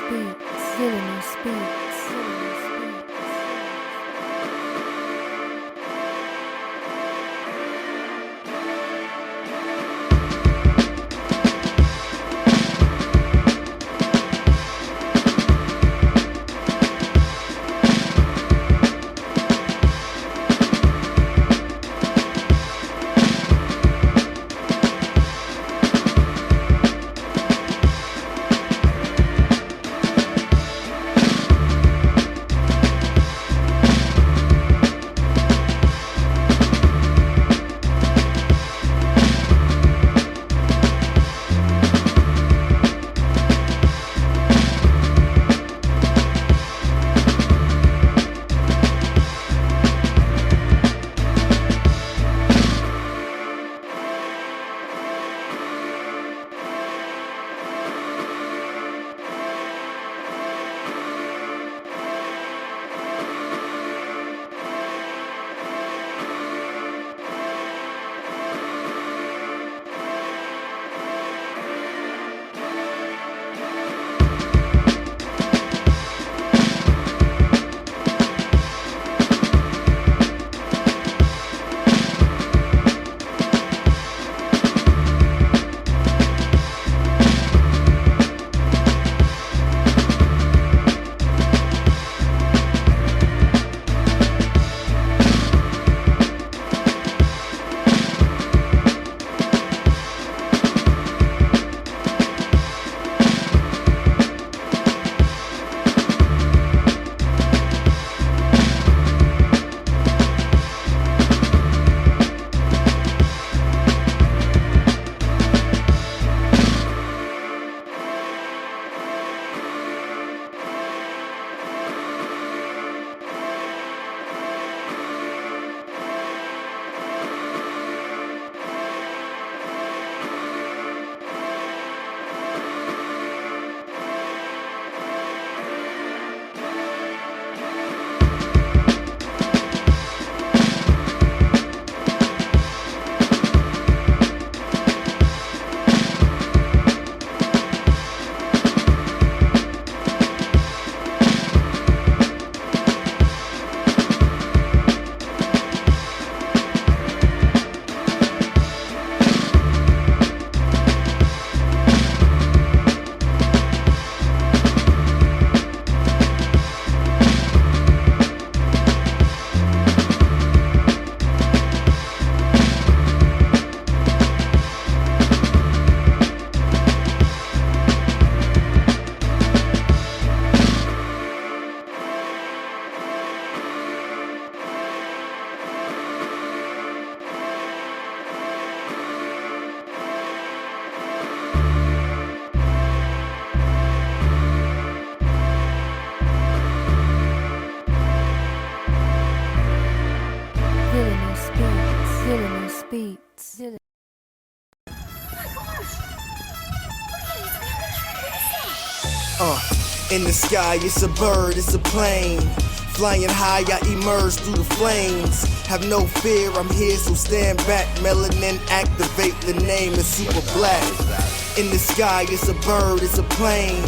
Villainous beats. Villainous beats. In the sky, it's a bird, it's a plane. Flying high, I emerge through the flames. Have no fear, I'm here, so stand back. Melanin activate, the name is super black. In the sky, it's a bird, it's a plane.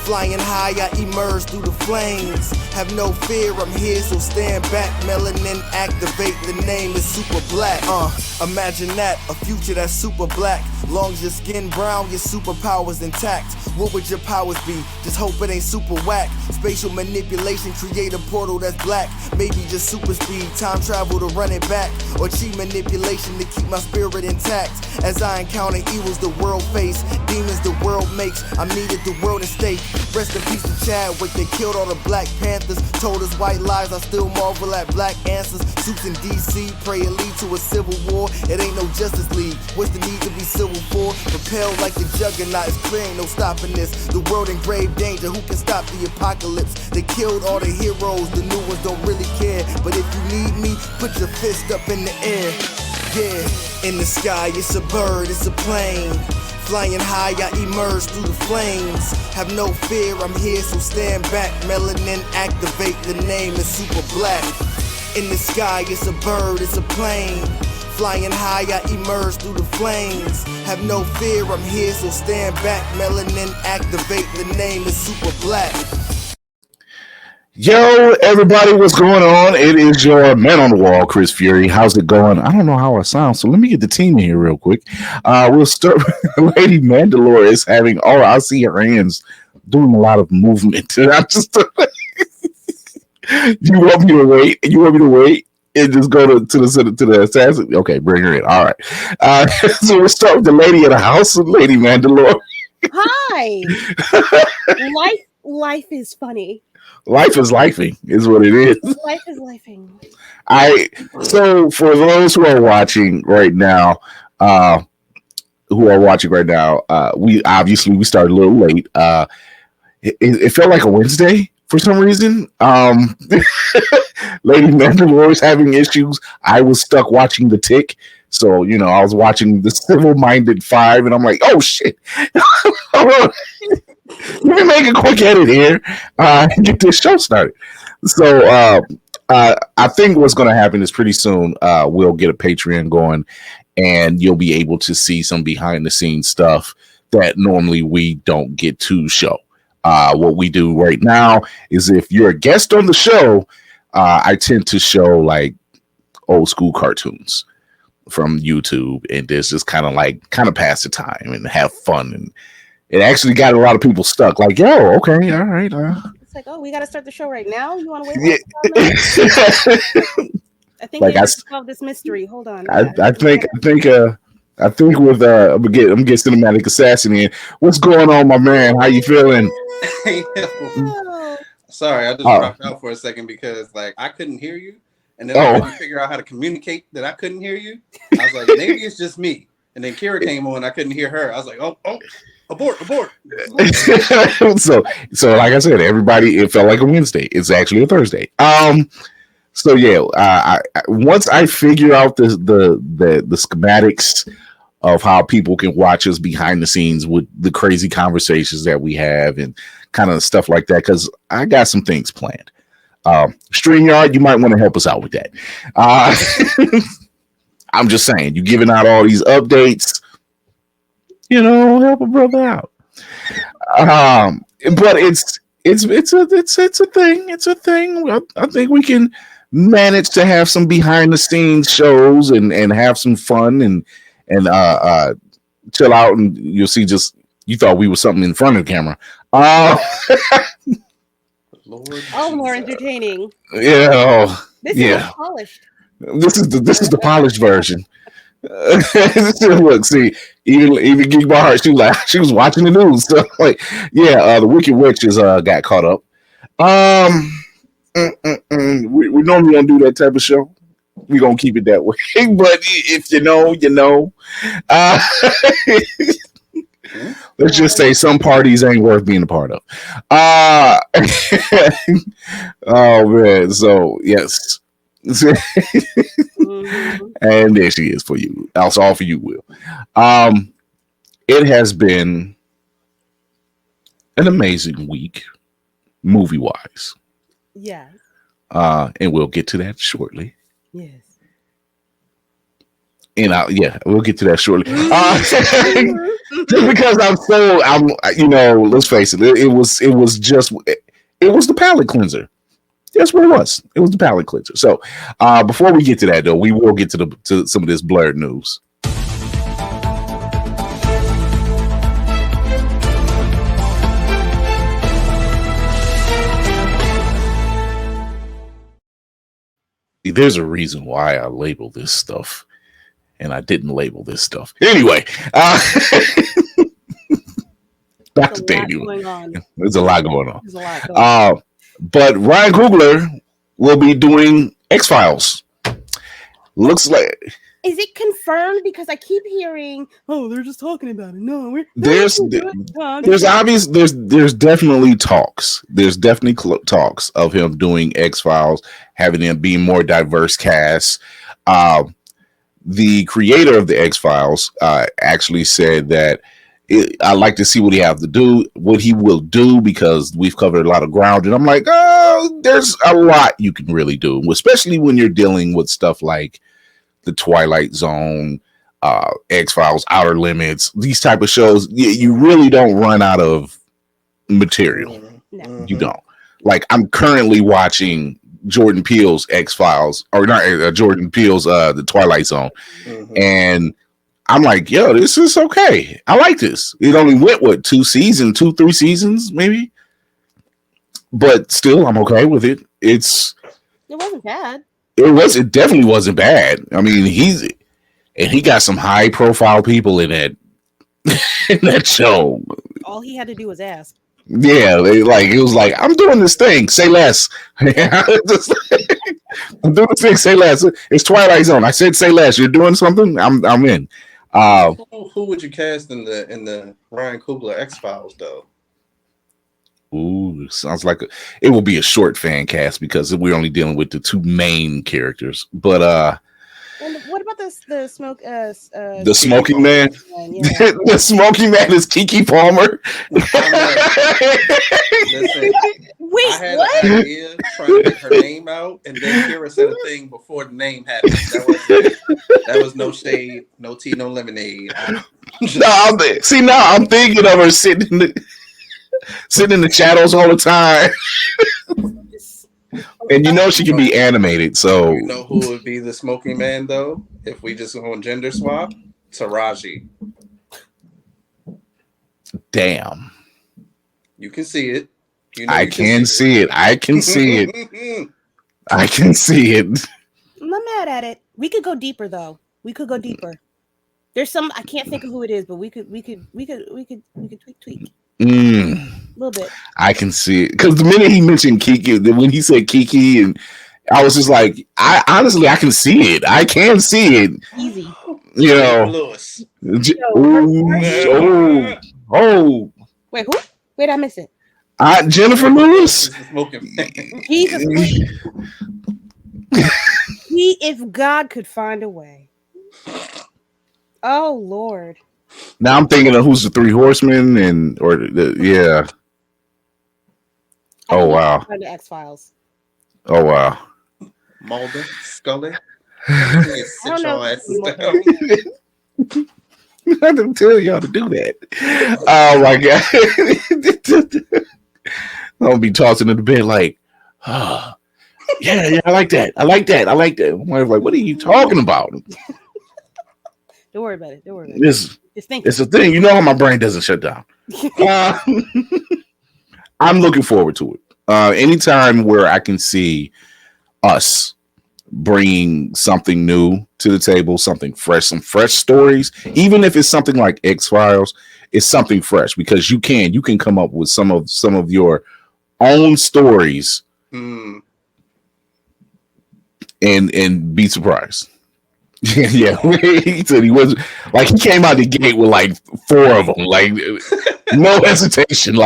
Flying high, I emerge through the flames. Have no fear, I'm here, so stand back. Melanin activate, the name is super black. Imagine that, a future that's super black. Long as your skin brown, your superpowers intact. What would your powers be? Just hope it ain't super whack. Spatial manipulation, create a portal that's black. Maybe just super speed, time travel to run it back. Or cheat manipulation to keep my spirit intact. As I encounter evils the world face, demons the world makes, I'm needed the world at stake. Rest in peace to Chadwick, they killed all the Black Panthers. Told us white lies, I still marvel at black answers. Suits in DC, pray it lead to a civil war. It ain't no Justice League, what's the need to be civil for? Propelled like the juggernaut, it's clear ain't no stopping this. The world in grave danger, who can stop the apocalypse? They killed all the heroes, the new ones don't really care. But if you need me, put your fist up in the air. Yeah, in the sky, it's a bird, it's a plane. Flying high, I emerge through the flames. Have no fear, I'm here, so stand back. Melanin activate, the name is super black. In the sky, it's a bird, it's a plane. Flying high, I emerge through the flames. Have no fear, I'm here, so stand back. Melanin activate, the name is Super Black. Yo, everybody, what's going on? It is your man on the wall, Chris Fury. How's it going? I don't know how I sound, so let me get the team in here real quick. We'll start with Lady Mandalore is having, I see her hands doing a lot of movement. And I'm just, you want me to wait? You want me to wait and just go to the assassin? Okay, bring her in. All right. So we'll start with the lady of the house, Lady Mandalore. Hi. Life is funny. Life is lifing, is what it is. Life is lifing. So for those who are watching right now, we started a little late. It felt like a Wednesday for some reason. Lady Mandalore was having issues. I was stuck watching The Tick. So, I was watching The Civil-Minded 5, and I'm like, oh, shit. Let me make a quick edit here and get this show started. So I think what's going to happen is pretty soon we'll get a Patreon going, and you'll be able to see some behind-the-scenes stuff that normally we don't get to show. What we do right now is if you're a guest on the show, I tend to show like old school cartoons from YouTube, and this just kind of pass the time and have fun. And it actually got a lot of people stuck. Like, yo, okay, all right. It's like, we got to start the show right now. You want to Yeah. wait? I think Like we have to solve this mystery. Hold on. I think with I'm gonna get Cinematic Assassin in. What's going on, my man? How you feeling? Oh. Sorry, I just dropped out for a second because I couldn't hear you, and then I couldn't figure out how to communicate that I couldn't hear you. I was like, maybe it's just me. And then Kira came on, I couldn't hear her. I was like, oh, abort. So like I said, everybody, it felt like a Wednesday. It's actually a Thursday. So yeah, once I figure out the schematics of how people can watch us behind the scenes with the crazy conversations that we have and kind of stuff like that, because I got some things planned. StreamYard, you might want to help us out with that. I'm just saying, you giving out all these updates, help a brother out. But it's a thing. It's a thing. I think we can manage to have some behind the scenes shows and have some fun and chill out, and you'll see. You thought we were something in front of the camera. More entertaining. Yeah. This is polished. This is the polished version. Look, see, even Geek by Heart, she was watching the news. So the Wicked Witches got caught up. We normally don't do that type of show. We're gonna keep it that way. But if you know, you know. Let's just say some parties ain't worth being a part of. Oh man, so yes. And there she is for you. That's all for you, Will. It has been an amazing week, movie-wise. Yes. And we'll get to that shortly. Yes. And we'll get to that shortly. Just because let's face it, it was the palate cleanser. That's what it was. It was the palate cleanser. So before we get to that, though, we will get to some of this blurred news. There's a reason why I label this stuff, and I didn't label this stuff. Anyway, back to Daniel. There's a lot going on. But Ryan Coogler will be doing X-Files. Looks like. Is it confirmed? Because I keep hearing, they're just talking about it. No, there's definitely talks. There's definitely talks of him doing X-Files, having them be more diverse cast. The creator of the X-Files actually said that I'd like to see what he will do, because we've covered a lot of ground. And I'm like, there's a lot you can really do, especially when you're dealing with stuff like the Twilight Zone, X-Files, Outer Limits, these type of shows, you really don't run out of material. No. You don't. Like, I'm currently watching Jordan Peele's X-Files, or not Jordan Peele's the Twilight Zone, and I'm like, yo, this is okay. I like this. It only went 3 seasons, maybe, but still, I'm okay with it. It wasn't bad. It definitely wasn't bad. I mean, he got some high profile people in that show. All he had to do was ask. Yeah, it was like, I'm doing this thing. Say less. I'm doing this thing. Say less. It's Twilight Zone. I said say less. You're doing something. I'm in. Who would you cast in the Ryan Coogler X-Files though? Ooh, sounds like it will be a short fan cast because we're only dealing with the 2 main characters. But and what about the smoke? The Smoking Man. Yeah. The Smoking Man is Keke Palmer. Listen, Wait, I had what? an idea trying to get her name out, and then Kira said a thing before the name happened. That was no shade, no tea, no lemonade. Now I'm thinking of her sitting in the shadows all the time. And she can be animated, so you know who would be the Smoking Man though? If we just go gender swap, Taraji. Damn. You can see it. I can see it. I can see it. I can see it. I'm not mad at it. We could go deeper though. We could go deeper. There's some I can't think of who it is, but we could tweak. A little bit. I can see it because the minute he mentioned Kiki, when he said Kiki, and I was just like, I can see it. I can see it. Easy. Lewis. Wait, who? Wait, I missed it. Jennifer Lewis. Jesus. If God could find a way. Oh Lord. Now I'm thinking of who's the 3 Horsemen yeah. Oh wow. The X-Files. Oh wow. Mulder, Scully. I don't know. I didn't tell y'all to do that. Oh my god. I'll be tossing in the bed like, yeah, I like that. I like that. I'm like, what are you talking about? Don't worry about it. It's a thing. You know how my brain doesn't shut down. I'm looking forward to it. Anytime where I can see us bringing something new to the table, something fresh, some fresh stories, even if it's something like X-Files, it's something fresh because you can come up with some of your own stories and be surprised. Yeah, he said he was like he came out the gate with like 4 of them, like no hesitation.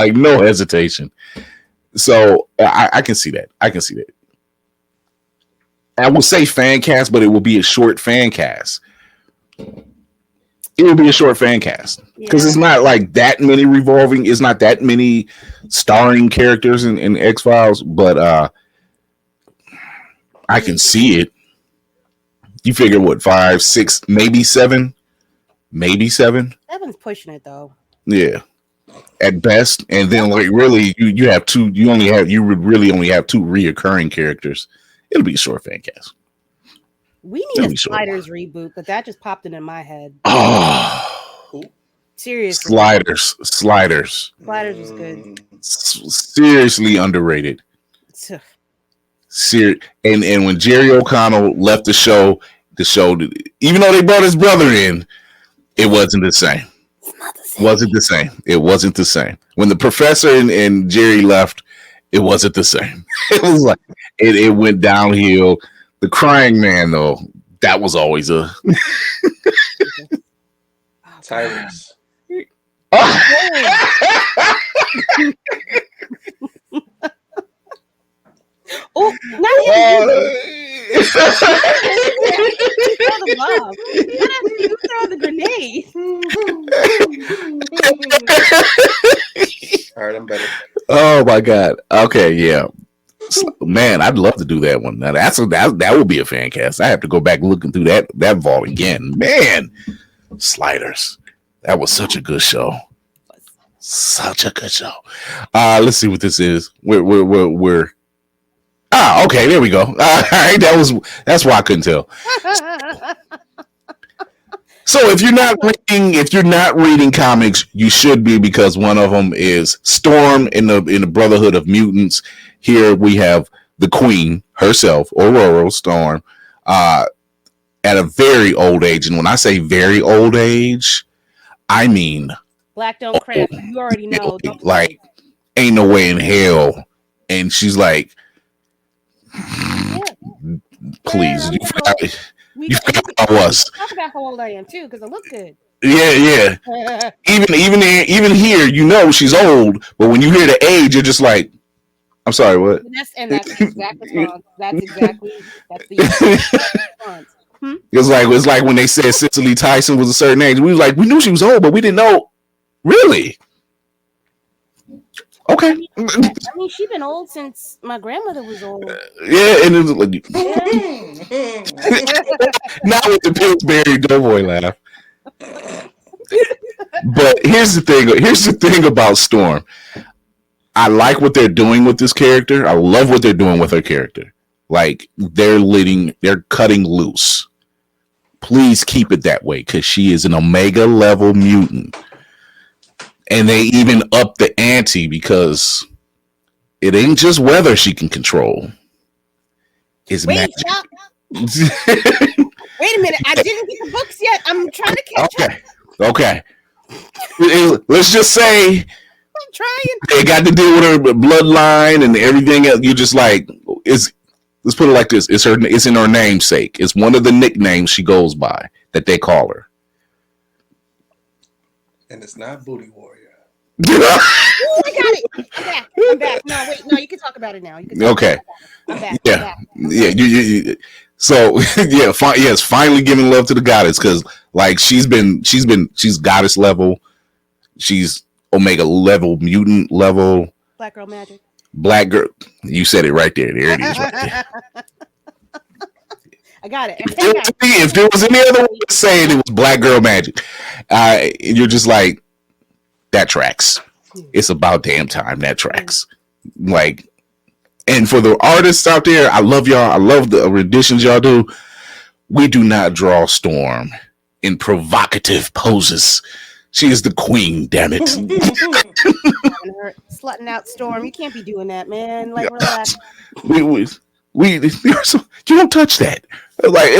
So I can see that. I will say fan cast, but it will be a short fan cast. It will be a short fan cast because it's not like that many revolving. It's not that many starring characters in X-Files, but I can see it. You figure what, 5, 6, maybe 7? Maybe 7. 7's pushing it though. Yeah. At best. And then like really you have 2, you would really only have 2 reoccurring characters. It'll be a short fan cast. We need a Sliders reboot, but that just popped into my head. Oh. Seriously. Sliders. Sliders was good. Seriously underrated. And when Jerry O'Connell left the show, even though they brought his brother in, it wasn't the same. It wasn't the same. When the professor and Jerry left, it wasn't the same. It was like it went downhill. The crying man, though, that was always a Tyrese. Oh, not him. You throw the grenade. All right, I'm better. Oh my god. Okay, yeah. Man, I'd love to do that one. Now that would be a fan cast. I have to go back looking through that vault again. Man, Sliders. That was such a good show. Such a good show. Let's see what this is. We're okay, there we go. All right, that's why I couldn't tell. So if you're not reading comics, you should be, because one of them is Storm in the Brotherhood of Mutants. Here we have the Queen herself, Aurora Storm, at a very old age. And when I say very old age, I mean Black don't crack. You already know. Like, ain't no way in hell. And she's like, please, you forgot I was. Talk about how old I am too, because I look good. Yeah. even here, you know she's old, but when you hear the age, you're just like, I'm sorry, what? And that's exactly response. That's the response. It's like when they said Cicely Tyson was a certain age. We was like, we knew she was old, but we didn't know. Really? Okay. I mean, she's been old since my grandmother was old. Yeah, and it was like, not with the Pillsbury Doughboy laugh. But here's the thing. Here's the thing about Storm. I like what they're doing with this character. I love what they're doing with her character. Like, they're cutting loose. Please keep it that way, because she is an Omega level mutant. And they even up the ante, because it ain't just weather she can control. It's magic. Wait a minute. I didn't get the books yet. I'm trying to catch up. Okay. Let's just say I'm trying. they got to deal with her bloodline and everything else. You just like, let's put it like this. It's in her namesake. It's one of the nicknames she goes by that they call her. And it's not Booty Warrior. Ooh, I got it. I'm back. No, wait. No, you can talk about it now. Okay. I'm back. Yeah. So it's finally giving love to the goddess, because like she's goddess level, she's Omega level, mutant level, Black girl magic. Black girl. You said it right there. There it is, right there. I got it. If there was any other way to say it, it was Black girl magic. You're just like, that tracks. It's about damn time that tracks. Like, and for the artists out there, I love y'all. I love the renditions y'all do. We do not draw Storm in provocative poses. She is the queen, damn it. Slutting out Storm. You can't be doing that, man. Like, relax. You don't touch that. Like,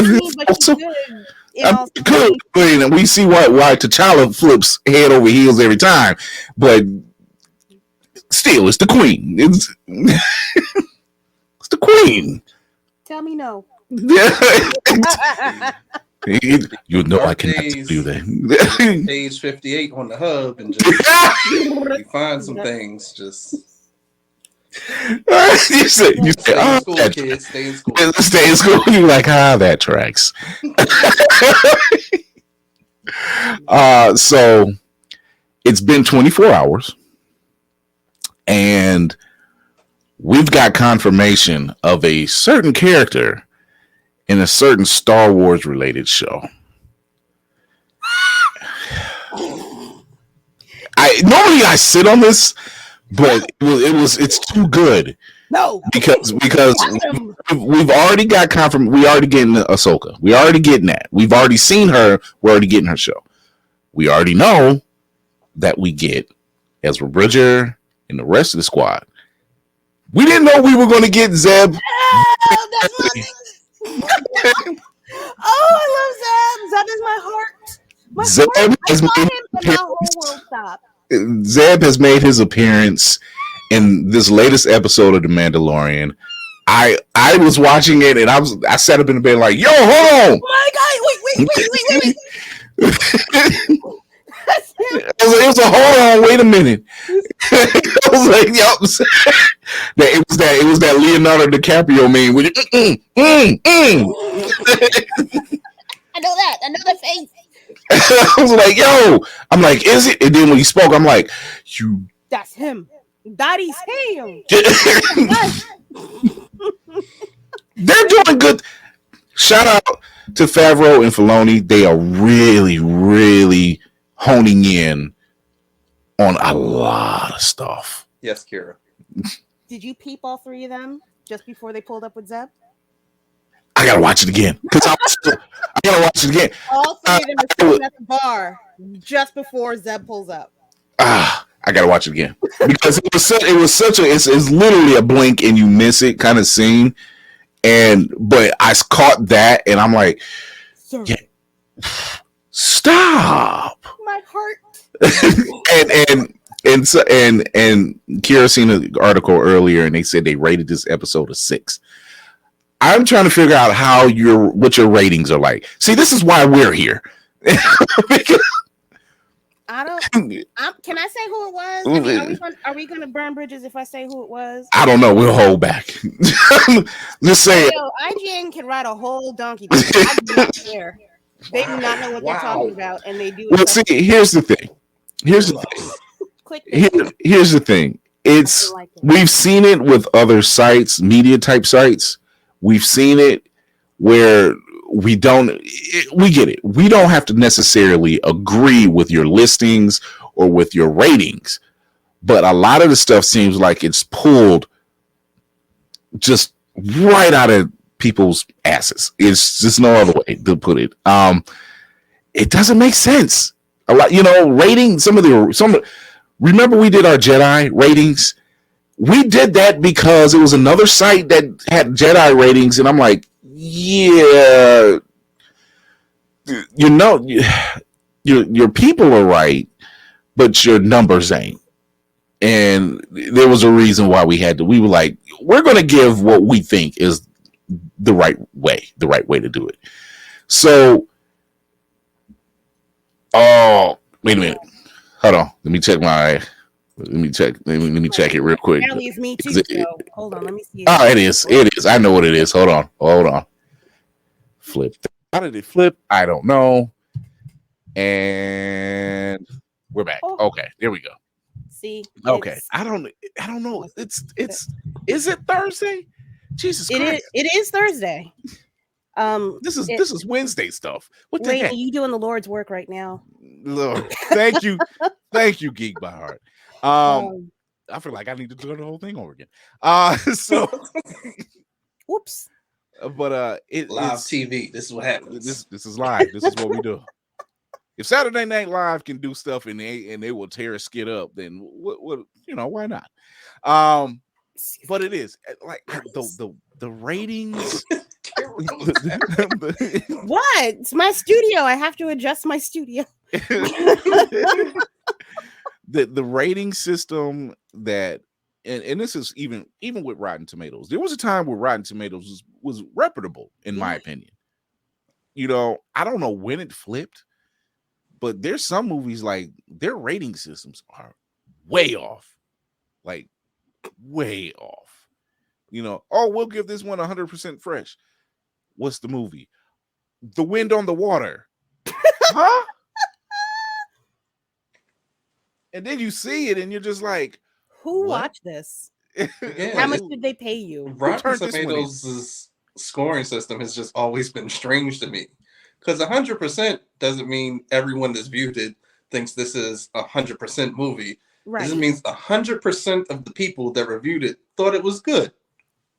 good. And we see why T'Challa flips head over heels every time, but still, it's the queen. It's the queen. Tell me no. You know I cannot do that. Page 58 on the hub, and just you find some things. Just you say, stay in school, kids. Stay in school. Stay in school. You're like, that tracks. So it's been 24 hours, and we've got confirmation of a certain character in a certain Star Wars related show. Normally I sit on this, but it's too good. No, because we've already got we already getting Ahsoka. We already getting that. We've already seen her. We're already getting her show. We already know that we get Ezra Bridger and the rest of the squad. We didn't know we were going to get Zeb. I love Zeb. Zeb is my heart. My whole world stopped. Zeb has made his appearance in this latest episode of The Mandalorian. I was watching it, and I sat up in the bed like, yo, hold on. Oh my God, wait. It was a hold on, wait a minute. I was like, yo, it was that Leonardo DiCaprio meme with I know that. I know that face. I was like, yo, I'm like, is it? And then when he spoke, I'm like, that's him. That is him. They're doing good. Shout out to Favreau and Filoni. They are really, really honing in on a lot of stuff. Yes, Kira. Did you peep all three of them just before they pulled up with Zeb? I gotta watch it again because I gotta watch it again. All three of them are sitting at the bar just before Zeb pulls up. I gotta watch it again because it's literally a blink and you miss it kind of scene. But I caught that and I'm like, yeah, stop. My heart. and Kira seen an article earlier and they said they rated this episode a 6. I'm trying to figure out what your ratings are like. See, this is why we're here. I don't. Can I say who it was? I mean, are we going to burn bridges if I say who it was? I don't know. We'll hold back. Just say it. IGN can write a whole donkey. I do not care. They do not know what they're talking about, and they do. Well, see, here's the thing. Here's the thing. We've seen it with other sites, media type sites. We've seen it where we get it. We don't have to necessarily agree with your listings or with your ratings, but a lot of the stuff seems like it's pulled just right out of people's asses. It's just no other way to put it. It doesn't make sense. A lot, rating remember we did our Jedi ratings. We did that because it was another site that had Jedi ratings, and I'm like, yeah, your people are right, but your numbers ain't. And there was a reason why we were like, we're going to give what we think is the right way to do it. So, wait a minute. Hold on. Let me check it real quick. That leaves me too. Hold on, let me see. It is. I know what it is. Hold on. Flip. How did it flip? I don't know. And we're back. Okay, there we go. See. Okay. I don't know. Is it Thursday? Jesus Christ. It is Thursday. This is Wednesday stuff. What the heck? You doing the Lord's work right now? Lord, thank you, Geek by Heart. I feel like I need to do the whole thing over again. So, whoops. But live TV. This is what happens. This is live. This is what we do. If Saturday Night Live can do stuff and they will tear a skit up, then what why not? But it is like the ratings. What? It's my studio. I have to adjust my studio. The rating system that and this is even with Rotten Tomatoes. There was a time where Rotten Tomatoes was reputable, in my opinion. I don't know when it flipped, but there's some movies like their rating systems are way off. Like way off. We'll give this one 100% fresh. What's the movie? The Wind on the Water. Huh? And then you see it and you're just like, who watched this? How much did they pay you? Rotten Tomatoes' scoring system has just always been strange to me. Because 100% doesn't mean everyone that's viewed it thinks this is a 100% movie. Right. This means 100% of the people that reviewed it thought it was good.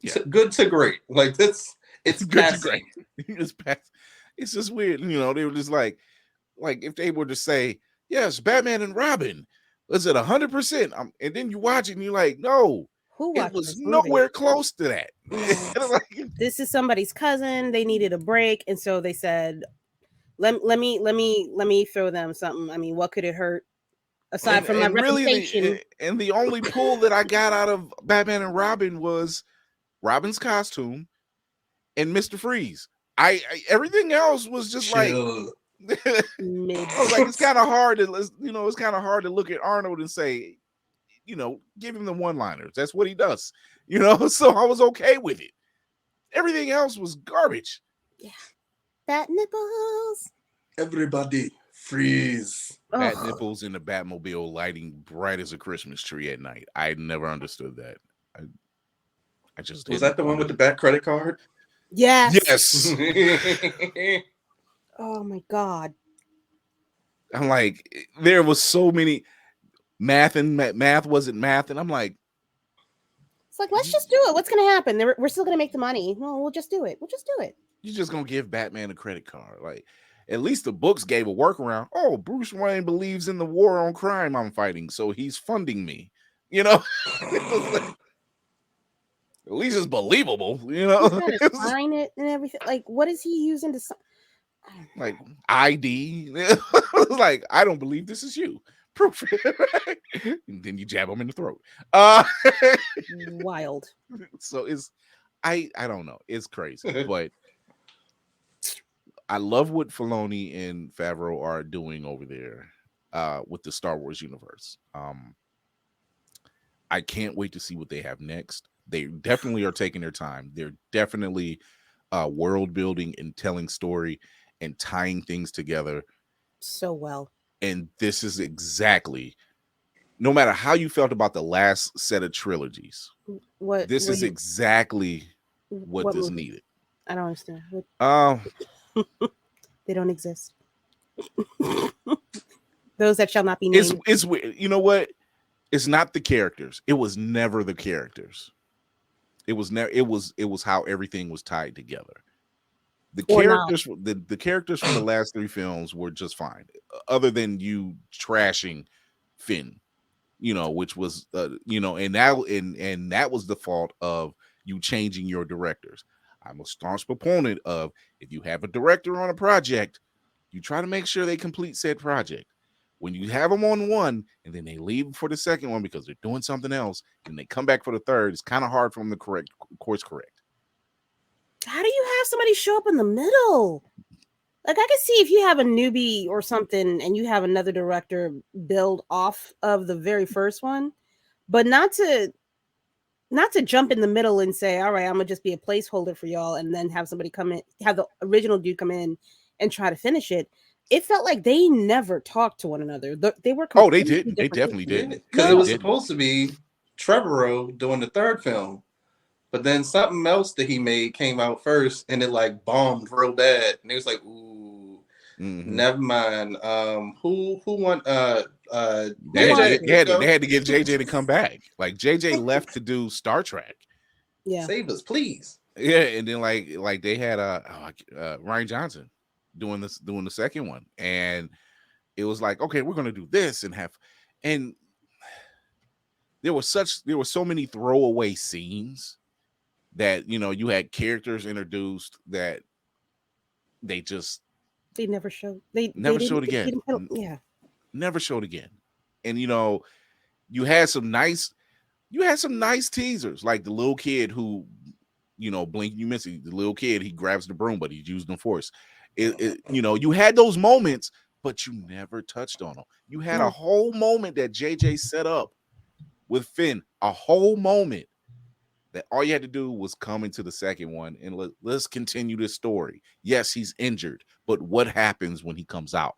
Yeah. Good to great. Like this. It's good to great. It's just weird. They were just like if they were to say, yes, Batman and Robin, was it 100%? And then you watch it and you're like, no, it was nowhere close to that. This is somebody's cousin. They needed a break. And so they said, let me throw them something. I mean, what could it hurt? Aside from my reputation. And the only pull that I got out of Batman and Robin was Robin's costume and Mr. Freeze. Everything else was just like I was like, it's kind of hard to look at Arnold and say, give him the one-liners. That's what he does. So I was okay with it. Everything else was garbage. Yeah. Bat nipples. Everybody freeze. Bat nipples in the Batmobile lighting bright as a Christmas tree at night. I never understood that. I just was that the one with the back credit card? Yes. Yes. Oh my god. I'm like, there was so many math wasn't math, and I'm like, It's like, let's just do it. What's gonna happen? We're still gonna make the money. Well, we'll just do it. We'll just do it. you're just gonna give Batman a credit card. Like, at least the books gave a workaround. Oh, Bruce Wayne believes in the war on crime I'm fighting, so he's funding me. You know, like, at least it's believable. You know, He's trying to sign it and everything. Like, what is he using to sign? like ID. Like, I don't believe this is you. Proof. And then you jab him in the throat. Wild. So I don't know. It's crazy, but I love what Filoni and Favreau are doing over there with the Star Wars universe. I can't wait to see what they have next. They definitely are taking their time. They're definitely world building and telling story and tying things together so well. And this is exactly, no matter how you felt about the last set of trilogies, this is exactly what this needed. I don't understand. They don't exist. Those that shall not be named. It's you know what? It's not the characters. It was never the characters. It was never. It was how everything was tied together. The characters from the last three films were just fine, other than you trashing Finn, which was and that was the fault of you changing your directors. I'm a staunch proponent of, if you have a director on a project, you try to make sure they complete said project. When you have them on one and then they leave for the second one because they're doing something else, and they come back for the third, it's kind of hard for them to correct. How do you have somebody show up in the middle? Like, I can see if you have a newbie or something and you have another director build off of the very first one, but not to jump in the middle and say, all right, I'm gonna just be a placeholder for y'all, and then have somebody come in, have the original dude come in and try to finish it. It felt like they never talked to one another. They were they did. They definitely did. Because it was supposed to be Trevorrow doing the third film, but then something else that he made came out first, and it like bombed real bad. And it was like, ooh, never mind. Who won? They had to get JJ to come back. Like, JJ left to do Star Trek. Yeah, save us, please. Yeah, and then like they had Ryan Johnson doing the second one, and it was like, okay, we're gonna do this and there were so many throwaway scenes that you had characters introduced that they never showed. Never showed again. Never showed again. And you had some nice teasers, like the little kid who, blink you miss it. The little kid, he grabs the broom, but he's using the force. You had those moments, but you never touched on them. You had a whole moment that JJ set up with Finn, a whole moment that all you had to do was come into the second one and let's continue this story. Yes, he's injured, but what happens when he comes out?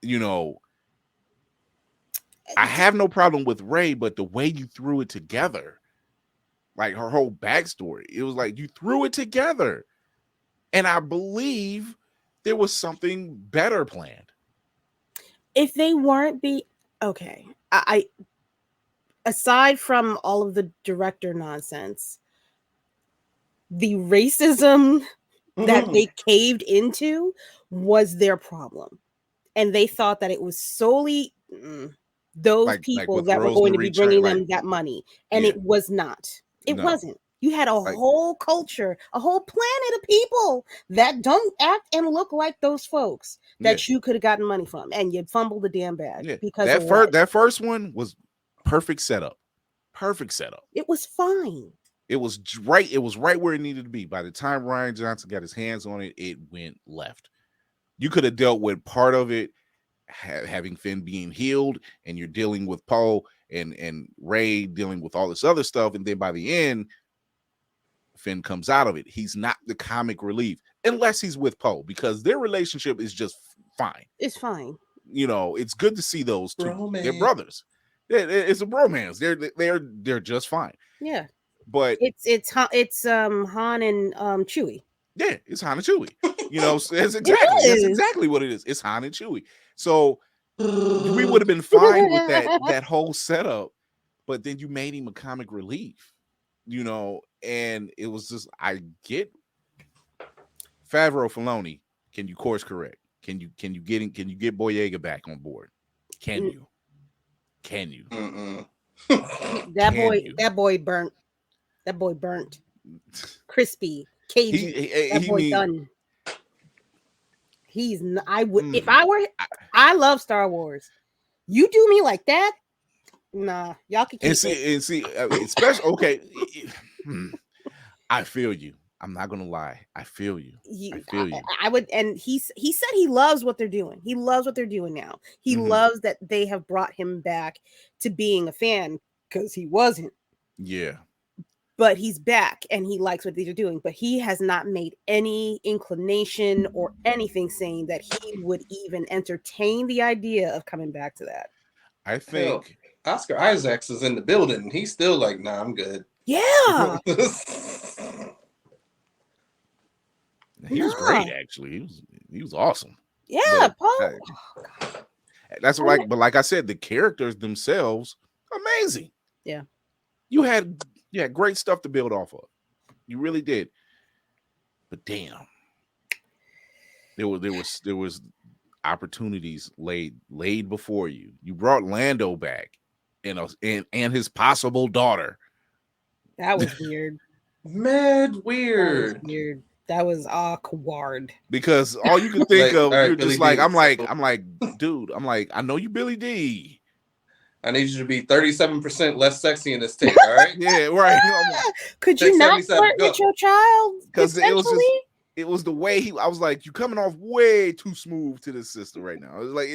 I have no problem with Rey, but the way you threw it together, like her whole backstory, it was like you threw it together. And I believe there was something better planned. If they weren't okay, I aside from all of the director nonsense, the racism that they caved into was their problem. And they thought that it was solely those people that were going to be bringing them that money. And it was not. It wasn't. You had a whole culture, a whole planet of people that don't act and look like those folks that you could have gotten money from, and you fumbled the damn bag because that first one was perfect setup. Perfect setup. It was fine. It was right. It was right where it needed to be. By the time Ryan Johnson got his hands on it, it went left. You could have dealt with part of it, having Finn being healed, and you're dealing with Poe and Rey dealing with all this other stuff, and then by the end, Finn comes out of it. He's not the comic relief unless he's with Poe, because their relationship is just fine. It's fine. It's good to see those two. They're brothers. It's a bromance. They're just fine. Yeah. But it's Han and Chewie. yeah, it's Han and Chewie. You know, that's It that's is. exactly what it is. It's Han and Chewie. So we would have been fine with that whole setup, but then you made him a comic relief, you know, and it was just I get Favreau Filoni. Can you course correct? Can you get Boyega back on board? Can you? That boy burnt. That boy burnt. Crispy, cagey. That boy done. He's. I would if I were. I love Star Wars. You do me like that? Nah, y'all can keep and see, especially okay. I feel you. I'm not gonna lie. I feel you. I feel you. I would, and he said he loves what they're doing. He loves what they're doing now. He loves that they have brought him back to being a fan because he wasn't. Yeah. But he's back and he likes what they're doing. But he has not made any inclination or anything saying that he would even entertain the idea of coming back to that. I think Oscar Isaacs is in the building. He's still like, nah, I'm good. Yeah. He was great, actually. He was awesome. Yeah, but, Paul. That's like, but like I said, the characters themselves, amazing. Yeah. You had great stuff to build off of. You really did. But damn. There was opportunities laid before you. You brought Lando back and his possible daughter. That was weird. Mad weird. That was awkward. Because all you can think of, right, you're Billy just like, D. I'm like, dude, I know you Billy D. I need you to be 37% less sexy in this tape, all right? Yeah, right. Could you not flirt with your child? Because it was the way I was like, you coming off way too smooth to this sister right now. It was like,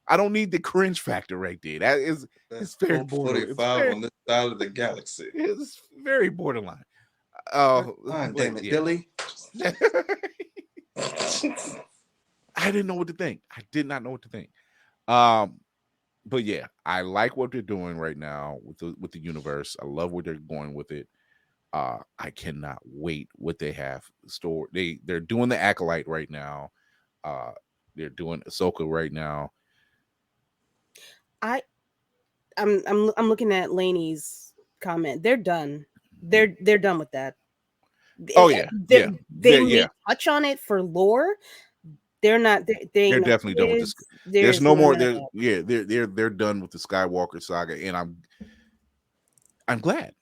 I don't need the cringe factor right there. It's very borderline. 45 on this side of the galaxy. It's very borderline. Damn it, Billy. I didn't know what to think. I did not know what to think. But yeah, I like what they're doing right now with the universe. I love where they're going with it. I cannot wait what they have stored. They're doing the Acolyte right now. They're doing Ahsoka right now. I'm looking at Lainey's comment. They're done. They're done with that. Oh yeah, they may touch on it for lore. They're not. They're definitely done with this. There's no more. They're done with the Skywalker saga, and I'm glad.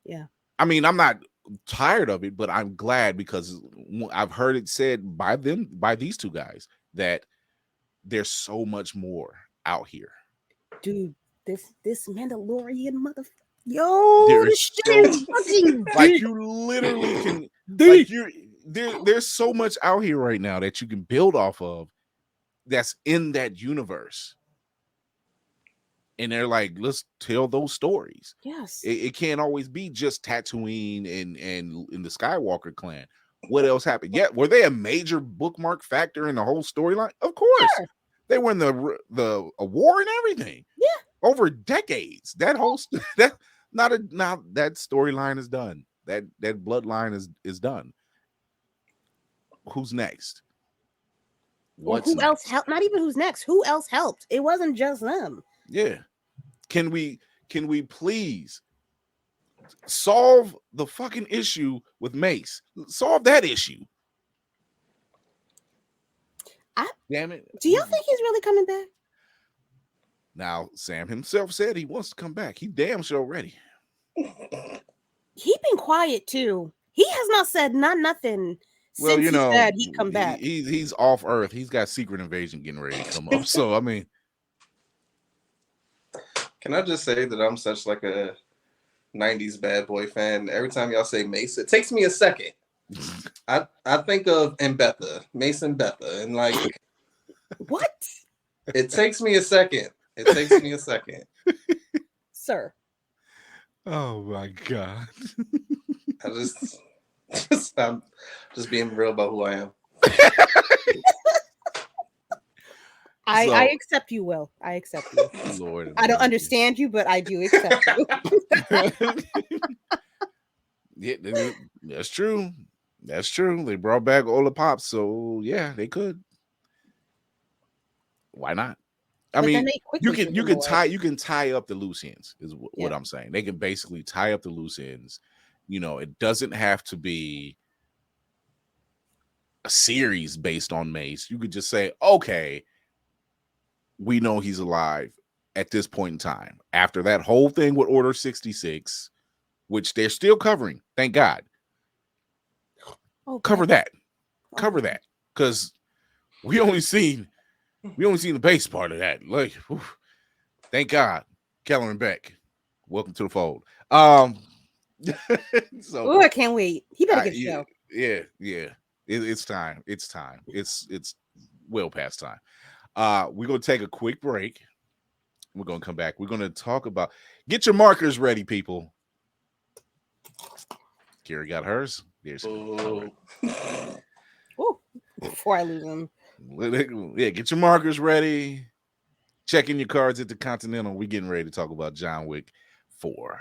Yeah. I mean, I'm not tired of it, but I'm glad because I've heard it said by these two guys that there's so much more out here. Dude, this Mandalorian motherfucker. Yo, this shit is fucking like you literally can. Like there's so much out here right now that you can build off of. That's in that universe. And they're like, let's tell those stories. Yes. It can't always be just Tatooine and in the Skywalker clan. What else happened? Yeah, were they a major bookmark factor in the whole storyline? Of course. Sure. They were in the war and everything. Yeah. Over decades. That whole that storyline is done. That bloodline is done. Who's next? Who else helped? Not even who's next. Who else helped? It wasn't just them. Yeah. Can we please solve the fucking issue with Mace? Solve that issue. Damn it. Do y'all think he's really coming back? Now, Sam himself said he wants to come back. He damn sure ready. He been quiet too. He has not said nothing well, since he said he'd come back. He's off Earth. He's got Secret Invasion getting ready to come up. So I mean, can I just say that I'm such like a 90s bad boy fan? Every time y'all say Mace, it takes me a second. I think of Mbetha, Mace and Betha, and like what? It takes me a second. It takes me a second. Sir. Oh my God. I'm just being real about who I am. I accept you, Will. I accept you. Lord, I don't understand you, but I do accept you. Yeah, that's true. That's true. They brought back Ola Pops, so yeah, they could. Why not? I But then mean, they quickly took him away. you can tie up the loose ends is what Yeah. I'm saying. They can basically tie up the loose ends. You know, it doesn't have to be a series based on Mace. You could just say, okay, we know he's alive at this point in time. After that whole thing with Order 66, which they're still covering, thank God. Okay. Cover that. Because we only seen the base part of that. Like, whew, thank God. Keller and Beck, welcome to the fold. So Oh, I can't wait. He better get show. Yeah. It's time. It's well past time. We're gonna take a quick break. We're gonna come back. We're gonna talk about get your markers ready, people. Kira got hers. There's Oh, before I lose him. Yeah, get your markers ready. Check in your cards at the Continental. We're getting ready to talk about John Wick 4.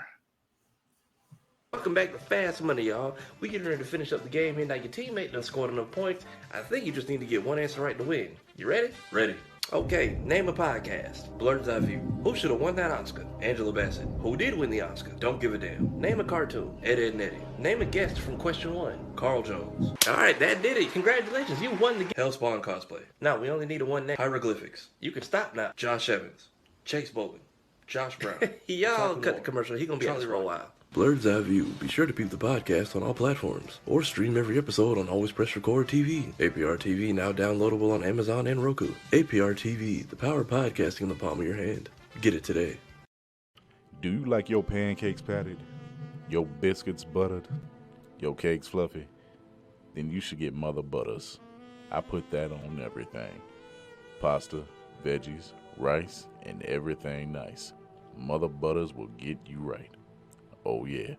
Welcome back to Fast Money, y'all. We getting ready to finish up the game here. Now your teammate done scored enough points. I think you just need to get one answer right to win. You ready? Ready. Okay, name a podcast. Blurred's Eye View. Who should have won that Oscar? Angela Bassett. Who did win the Oscar? Don't give a damn. Name a cartoon. Ed, Edd n Eddy. Name a guest from question 1. Carl Jones. Alright, that did it. Congratulations, you won the game. Hellspawn cosplay. Now, we only need a one name. Hieroglyphics. You can stop now. Josh Evans. Chase Bogan. Josh Brown. Y'all cut the commercial. He gonna be on for a while. Blurred's Eye View. Be sure to peep the podcast on all platforms, or stream every episode on Always Press Record TV. APR TV now downloadable on Amazon and Roku. APR TV, the power of podcasting in the palm of your hand. Get it today. Do you like your pancakes patted, your biscuits buttered, your cakes fluffy? Then you should get Mother Butters. I put that on everything. Pasta, veggies, rice, and everything nice. Mother Butters will get you right. Oh yeah,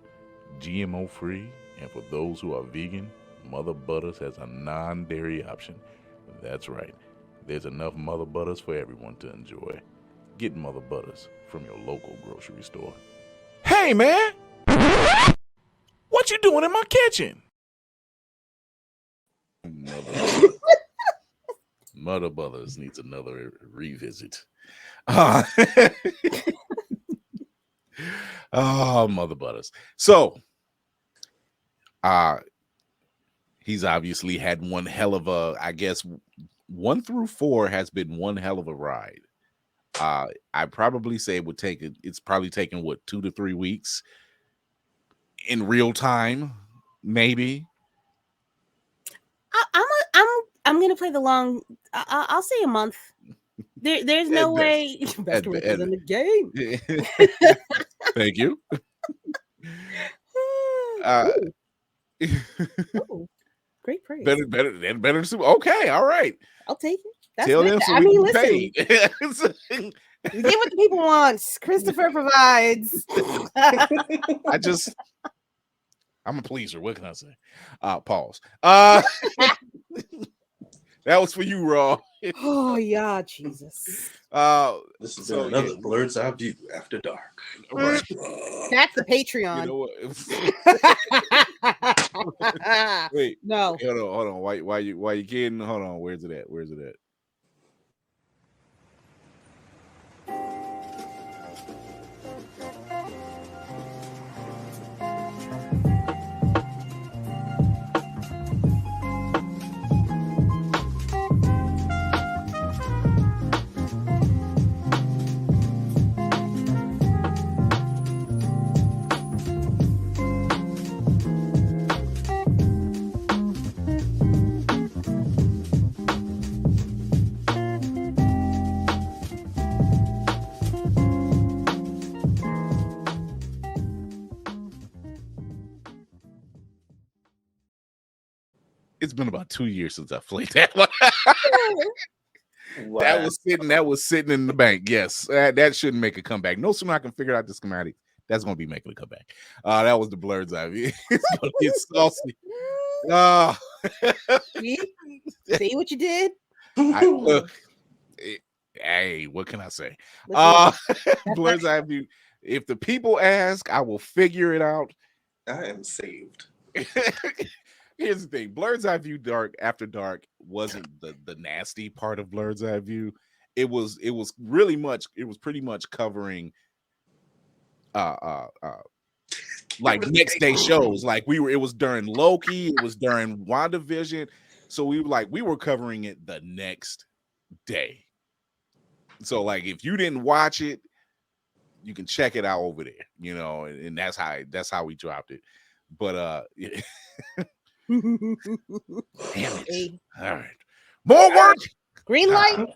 GMO free, and for those who are vegan, Mother Butters has a non-dairy option. That's right, there's enough Mother Butters for everyone to enjoy. Get Mother Butters from your local grocery store. Hey man, what you doing in my kitchen? Mother Butters needs another revisit. Oh, Mother Butters. So, he's obviously had one hell of a, I guess, 1 through 4 has been one hell of a ride. I probably say it would take it's probably taken what 2 to 3 weeks in real time, maybe. I'm gonna play the long. I'll say a month. There's no way. Best characters in the game. Thank you. Ooh, great praise. Better. Okay, all right. I'll take it. That's Tell them so we can pay. You get what the people want. Christopher provides. I'm a pleaser. What can I say? Pause. That was for you, Raw. Oh yeah, Jesus. This is another Blurred's Eye View After Dark. Right. That's the Patreon. You know what? Wait. No. Hold on. Why you kidding? Hold on. Where's it at? It's been about 2 years since I played that one. Wow. That was sitting in the bank. Yes, that shouldn't make a comeback. No sooner I can figure out the schematic, that's going to be making a comeback. That was the Blurred's Eye View. It's saucy. See what you did? Look, Hey, what can I say? Listen, Blur's Eye View. If the people ask, I will figure it out. I am saved. Here's the thing: Blur's Eye View Dark After Dark wasn't the nasty part of Blur's Eye View. It was pretty much covering like next day shows. Like it was during Loki, it was during WandaVision. So we were covering it the next day. So like if you didn't watch it, you can check it out over there, and that's how we dropped it. But damn it. All right. More work. green light.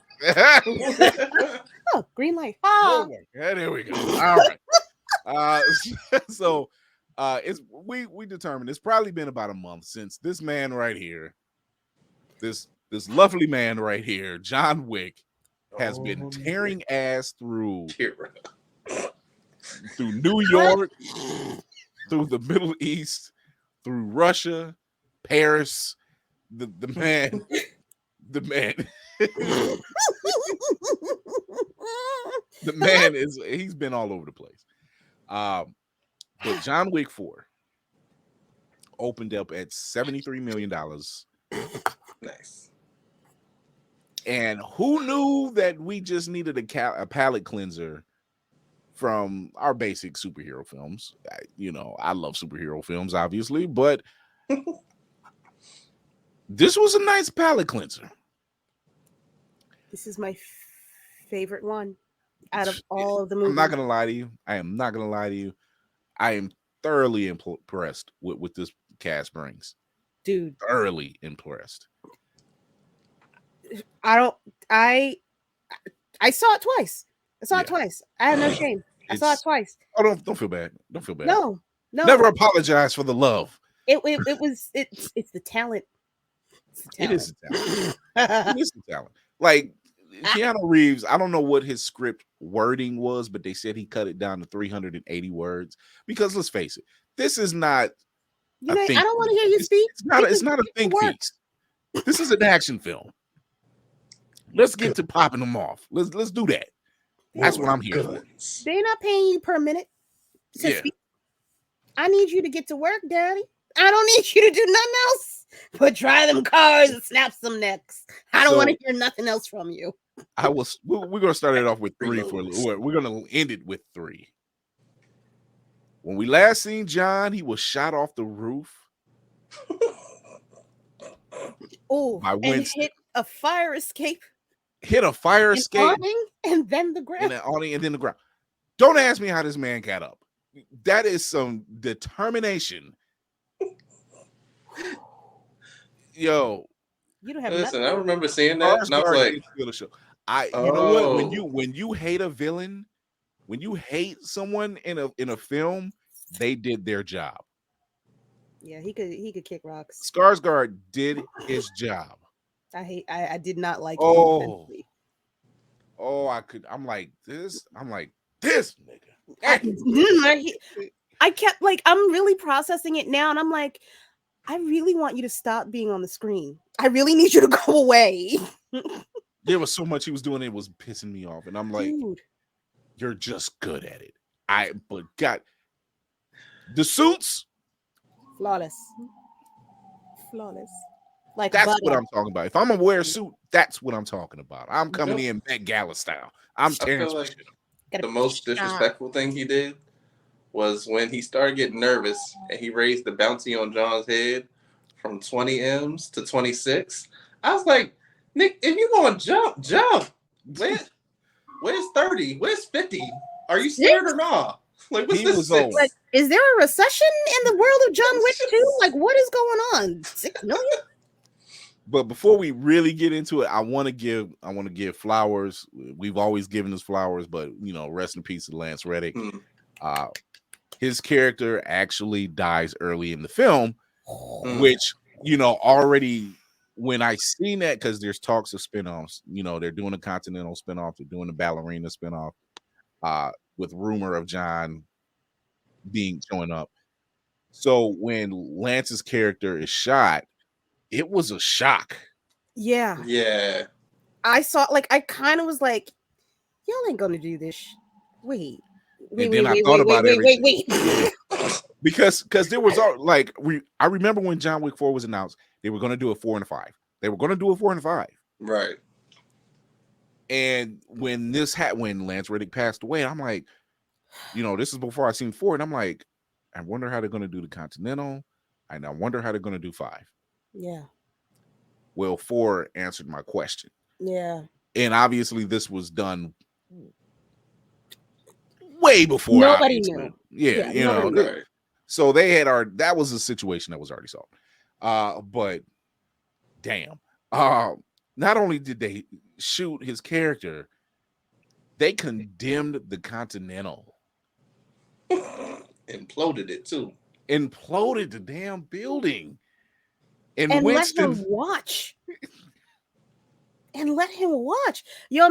Oh, green light. More work. Yeah, there we go. All right. So we determined it's probably been about a month since this man right here, this lovely man right here, John Wick, has been tearing ass through New York, through the Middle East, through Russia, Paris. The man the man he's been all over the place. But John Wick 4 opened up at $73 million. Nice. And who knew that we just needed a palate cleanser from our basic superhero films? I love superhero films, obviously, but this was a nice palate cleanser. This is my favorite one out of all of the movies. I'm not gonna lie to you. I am not gonna lie to you. I am thoroughly impressed with what this cast brings. Dude, thoroughly impressed. I saw it twice. I have no shame. I saw it twice. Oh, don't feel bad. Don't feel bad. No. Never apologize for the love. It's the talent. It is the talent. It is the talent. Like Keanu Reeves, I don't know what his script wording was, but they said he cut it down to 380 words. Because let's face it, this is not. I don't want to hear you speak. It's not a think piece. This is an action film. Let's get to popping them off. Let's do that. That's what I'm here for. They're not paying you per minute. Yeah. I need you to get to work, Daddy. I don't need you to do nothing else but drive them cars and snap some necks. I don't want to hear nothing else from you. We're gonna start it off with 3 we're gonna end it with 3. When we last seen John, he was shot off the roof. Oh, and hit a fire escape. Awning, and then the ground. And then the ground. Don't ask me how this man got up. That is some determination. Yo, you don't have. Listen, I remember seeing that, and I was like, you know what? When you hate a villain, when you hate someone in a film, they did their job. Yeah, he could kick rocks. Skarsgård did his job. I did not like him. I'm like this nigga. I kept I'm really processing it now, and I'm like, I really want you to stop being on the screen. I really need you to go away. There was so much he was doing, it was pissing me off. And I'm like, dude, you're just good at it. But God, the suits, flawless. Like that's butter. What I'm talking about. If I'm gonna wear a suit, that's what I'm talking about. I'm coming in Met Gala style. I'm tearing some shit up. The most disrespectful thing he did was when he started getting nervous and he raised the bounty on John's head from 20 M's to 26. I was like, Nick, if you're going to jump. Where's 30? Where's 50? Are you scared or not? Like, what's this? Like, is there a recession in the world of John Wick too? Like, what is going on? 6 million? But before we really get into it, I want to give flowers. We've always given us flowers, but rest in peace to Lance Reddick. His character actually dies early in the film, which already when I seen that, because there's talks of spinoffs, they're doing a Continental spinoff, they're doing a Ballerina spinoff, with rumor of John showing up. So when Lance's character is shot, it was a shock. Yeah. I saw, like, I kind of was like, y'all ain't gonna do this. Wait, And then I thought about wait. because there was all like I remember when John Wick 4 was announced, they were going to do a 4 and a 5. They were going to do a 4 and a 5. Right. And when when Lance Reddick passed away, I'm like, this is before I seen 4, and I'm like, I wonder how they're going to do the Continental, and I wonder how they're going to do 5. Yeah. Well, 4 answered my question. Yeah. And obviously this was done way before Nobody obviously. knew. Yeah, Right. so they had that was a situation that was already solved. But damn. Not only did they shoot his character, they condemned the Continental. Imploded it too. Imploded the damn building. And Winston let him watch. And let him watch. Your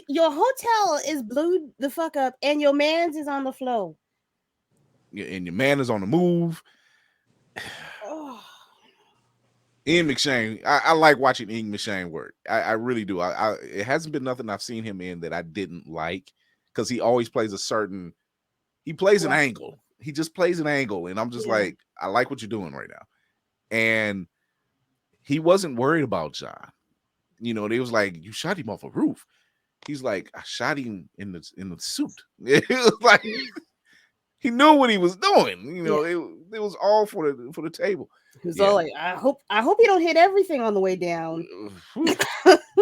your hotel is blew the fuck up, and your man's is on the floor. And your man is on the move. Oh. Ian McShane, I like watching Ian McShane work. I really do. It hasn't been nothing I've seen him in that I didn't like, because he always plays an angle. He just plays an angle, and I'm just like, I like what you're doing right now. And he wasn't worried about John. They was like, you shot him off a roof. He's like, I shot him in the suit. It was like he knew what he was doing. It was all for the table. He's all like, I hope you don't hit everything on the way down.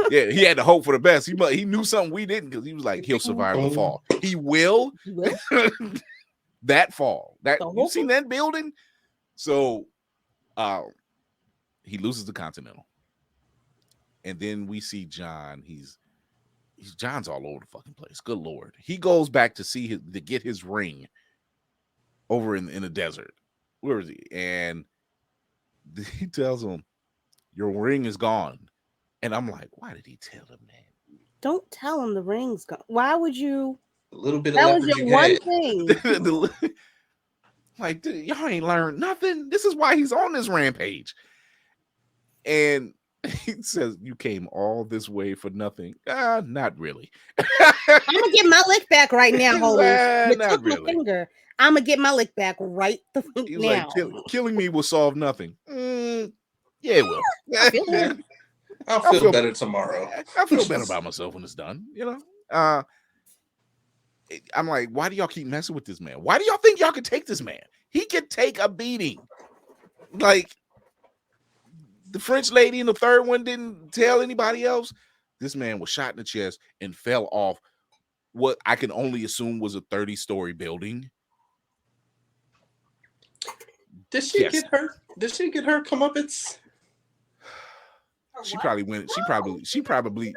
Yeah, he had to hope for the best. He knew something we didn't, because he was like, he'll survive the fall. He will. That fall. You seen that building? So he loses the Continental. And then we see John. John's all over the fucking place. Good Lord. He goes back to get his ring over in the desert. Where is he? And he tells him, your ring is gone. And I'm like, why did he tell him that? Don't tell him the ring's gone. Why would you? A little bit of that was leverage your you one had. thing. Like, dude, y'all ain't learned nothing. This is why he's on this rampage. And he says, you came all this way for nothing. Not really. I'm gonna get my lick back right now, homie. You Not took really. my finger. I'm gonna get my lick back right He's now. like, killing me will solve nothing. Yeah, it will. I'll feel better tomorrow. I feel better about myself when it's done. I'm like, why do y'all keep messing with this man? Why do y'all think y'all could take this man? He could take a beating. Like, the French lady in the third one didn't tell anybody else. This man was shot in the chest and fell off what I can only assume was a 30-story building. Did she get her? Did she get her comeuppance? She probably went. She probably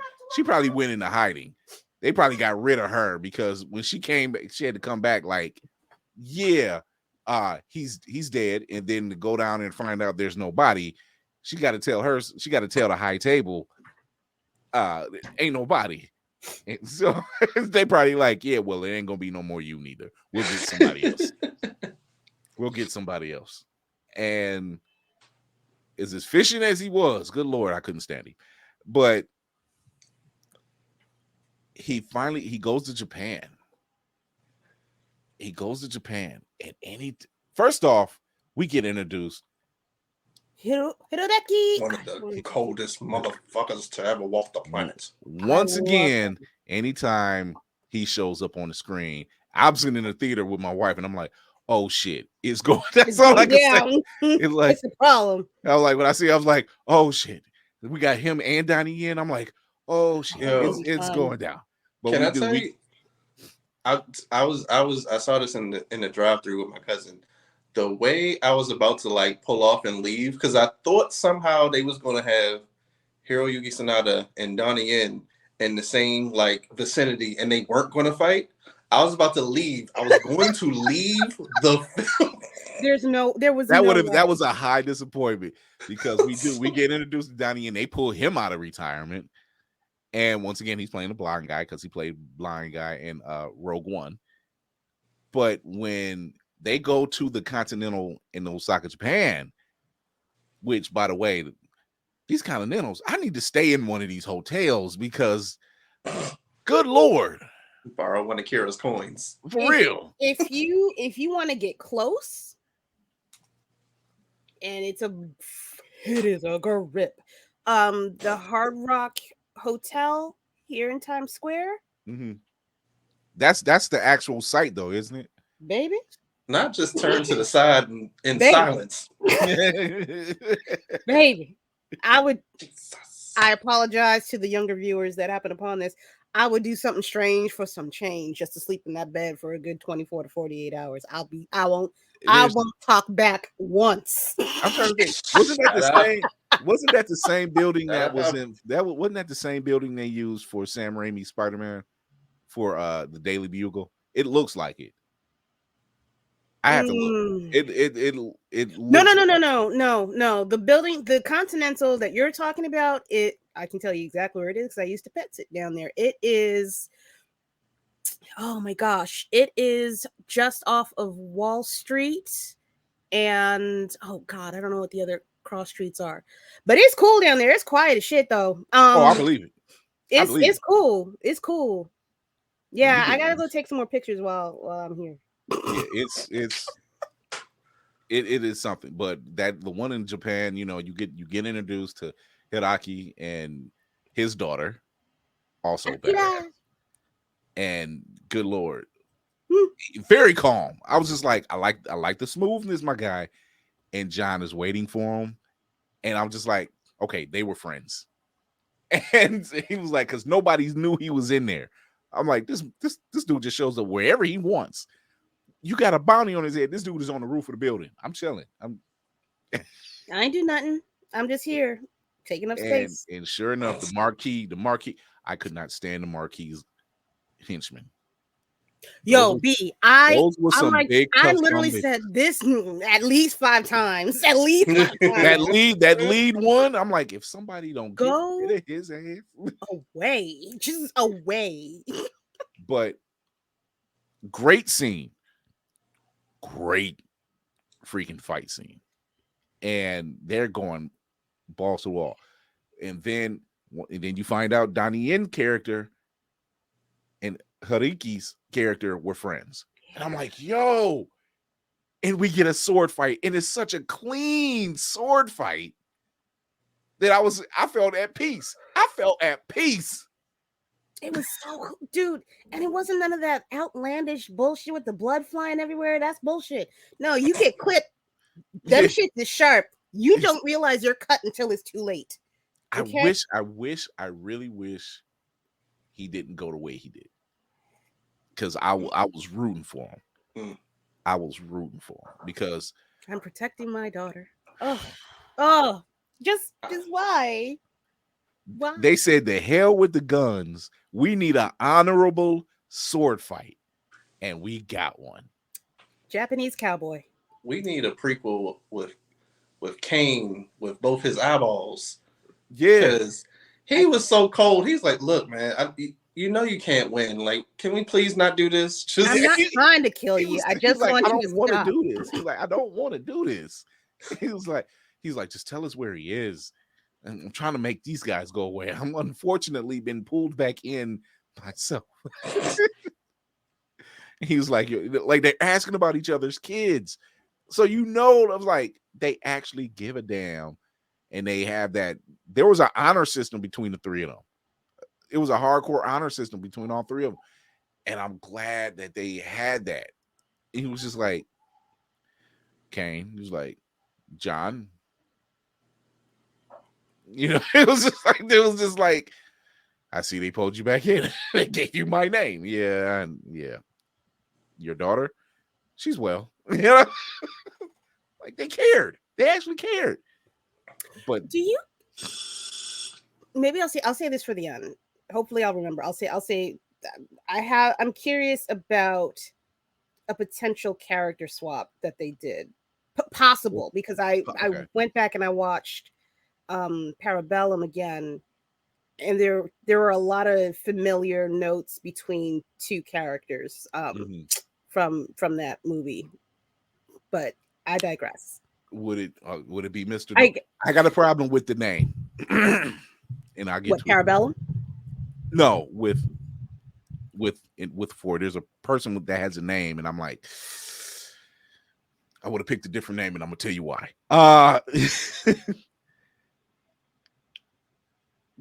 went into hiding. They probably got rid of her, because when she came back, she had to come back like, yeah, he's dead, and then to go down and find out there's no body. She got to tell the high table, ain't nobody. And so they probably like, yeah, well, it ain't gonna be no more you neither. We'll get somebody else. And as efficient as he was, good Lord, I couldn't stand him. But he goes to Japan. And first off, we get introduced. Hiroraki. One of the coldest motherfuckers to ever walk the planet. Once again, anytime he shows up on the screen, I'm sitting in the theater with my wife, and I'm like, oh shit, it's going. That's all I can say. It's like, it's a problem. I was like, when I was like, oh shit, we got him and Donnie Yen. I'm like, oh shit, it's going down. But can I tell you? I saw this in the drive-thru with my cousin. The way I was about to like pull off and leave, because I thought somehow they was gonna have Hiroyuki Sanada and Donnie Yen in the same like vicinity, and they weren't gonna fight. I was about to leave. I was going to leave the film. That was a high disappointment, because we get introduced to Donnie and they pull him out of retirement. And once again, he's playing the blind guy, because he played blind guy in Rogue One. But when they go to the Continental in Osaka, Japan, which, by the way, these Continentals, I need to stay in one of these hotels because, good Lord, Borrow one of Kira's coins. for real. If you want to get close, and it is a grip. The Hard Rock Hotel here in Times Square. Mm-hmm. That's the actual site, though, isn't it? Baby. Not just turn to the side in Baby. silence. Baby. Jesus. I apologize to the younger viewers that happen upon this. I would do something strange for some change just to sleep in that bed for a good 24 to 48 hours. I won't talk back once. I'm trying to think. Wasn't that the same building that was in wasn't that the same building they used for Sam Raimi's Spider-Man for the Daily Bugle? It looks like it. I have to look. It No. The building, the Continental that you're talking about, I can tell you exactly where it is because I used to pet sit down there. It is, oh my gosh, it is just off of Wall Street, and oh god, I don't know what the other cross streets are, but it's cool down there. It's quiet as shit though. I believe it. It's cool. It's cool. Yeah, I gotta go take some more pictures while I'm here. Yeah, it is something, but that the one in Japan, you get introduced to Hiraki and his daughter, also bad. And good Lord, very calm. I was just like, I like the smoothness, my guy. And John is waiting for him, and I'm just like, okay, they were friends. And he was like, because nobody knew he was in there. I'm like, this dude just shows up wherever he wants. You got a bounty on his head. This dude is on the roof of the building. I'm chilling. I ain't do nothing. I'm just here taking up space. And sure enough, the marquee, I could not stand the marquee's henchmen. Yo, I literally big said this at least 5 times. At least 5 times. that lead one. I'm like, if somebody don't go get his ass away, just away. But great scene. Great freaking fight scene, and they're going balls to wall, and then you find out Donnie Yen character and Hariki's character were friends, and I'm like, yo, and we get a sword fight, and it's such a clean sword fight that I felt at peace. It was so cool, dude, and it wasn't none of that outlandish bullshit with the blood flying everywhere. That's bullshit. No, you get clipped. Them shit is sharp. You don't realize you're cut until it's too late. Okay? I really wish he didn't go the way he did, because I was rooting for him. I was rooting for him because I'm protecting my daughter. Oh, just why? Why? They said the hell with the guns. We need an honorable sword fight, and we got one. Japanese cowboy. We need a prequel with Kane with both his eyeballs. Yeah, because he was so cold. He's like, "Look, man, you can't win. Like, can we please not do this? I'm not trying to kill you. I just want you to stop. I don't want to do this." He's like, "I don't want to do this." He's like, "Just tell us where he is. And I'm trying to make these guys go away. I'm unfortunately been pulled back in myself." He was like they're asking about each other's kids. So I was like, they actually give a damn. And they have that. There was an honor system between the three of them. It was a hardcore honor system between all three of them. And I'm glad that they had that. He was just like, Kane, he was like, John. It was just like, I see they pulled you back in. They gave you my name. Yeah. Your daughter, she's well. Like they cared. They actually cared. But do you? Maybe I'll say this for the end. Hopefully, I'll remember. I'll say I'm curious about a potential character swap that they did, possible, because I went back and I watched Parabellum again, and there were a lot of familiar notes between two characters from that movie, but I digress. Would it be Mr. I got a problem with the name. And I'll get What, to it. Parabellum? No, with 4. There's a person that has a name, and I'm like, I would have picked a different name, and I'm gonna tell you why.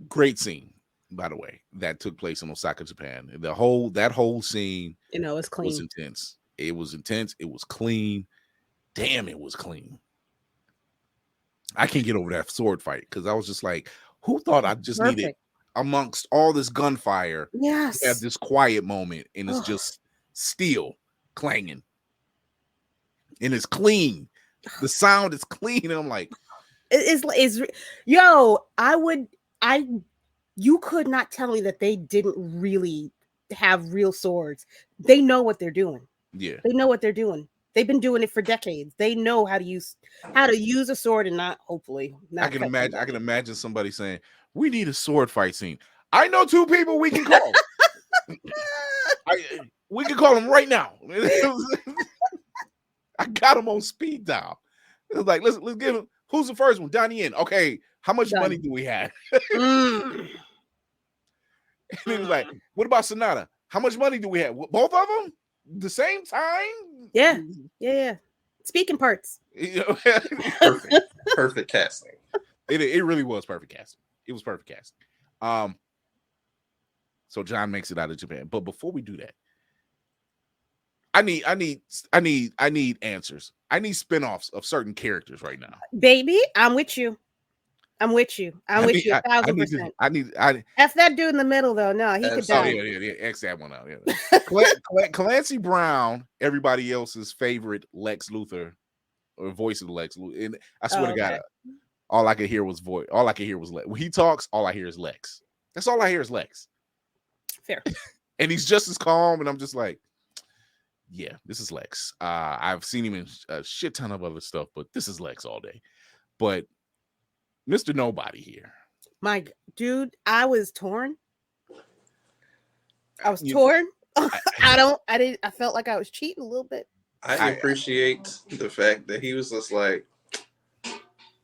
Great scene, by the way, that took place in Osaka, Japan. That whole scene, You know, it's clean. was intense. It was intense. It was clean. Damn, it was clean. I can't get over that sword fight because I was just like, who thought I just needed, amongst all this gunfire, Yes, to have this quiet moment, and it's just steel clanging, and it's clean. The sound is clean. And I'm like, you could not tell me that they didn't really have real swords. They know what they're doing. Yeah, they know what they're doing. They've been doing it for decades. They know how to use a sword and not, hopefully. Not I can imagine somebody saying, "We need a sword fight scene." I know 2 people we can call. We can call them right now. I got them on speed dial. It was like, let's give him. Who's the first one? Donnie Yen. Okay, how much money do we have? And he was like, what about Sonata? How much money do we have? Both of them? The same time? Yeah. Speaking parts. Perfect casting. It really was perfect casting. It was perfect casting. So John makes it out of Japan. But before we do that, I need answers. I need spinoffs of certain characters right now. Baby, I'm with you. I'm with you 1,000%. F that dude in the middle though. No, he could die. Yeah. X that one out. Yeah. Clancy Brown, everybody else's favorite Lex Luthor, or voice of the Lex Luthor. And I swear to God, all I could hear was voice. All I could hear was Lex. When he talks, all I hear is Lex. That's all I hear is Lex. Fair. And he's just as calm, and I'm just like, yeah, this is Lex. I've seen him in a shit ton of other stuff, but this is Lex all day. But Mr. Nobody here. My dude, I was torn. I felt like I was cheating a little bit. I appreciate the fact that he was just like,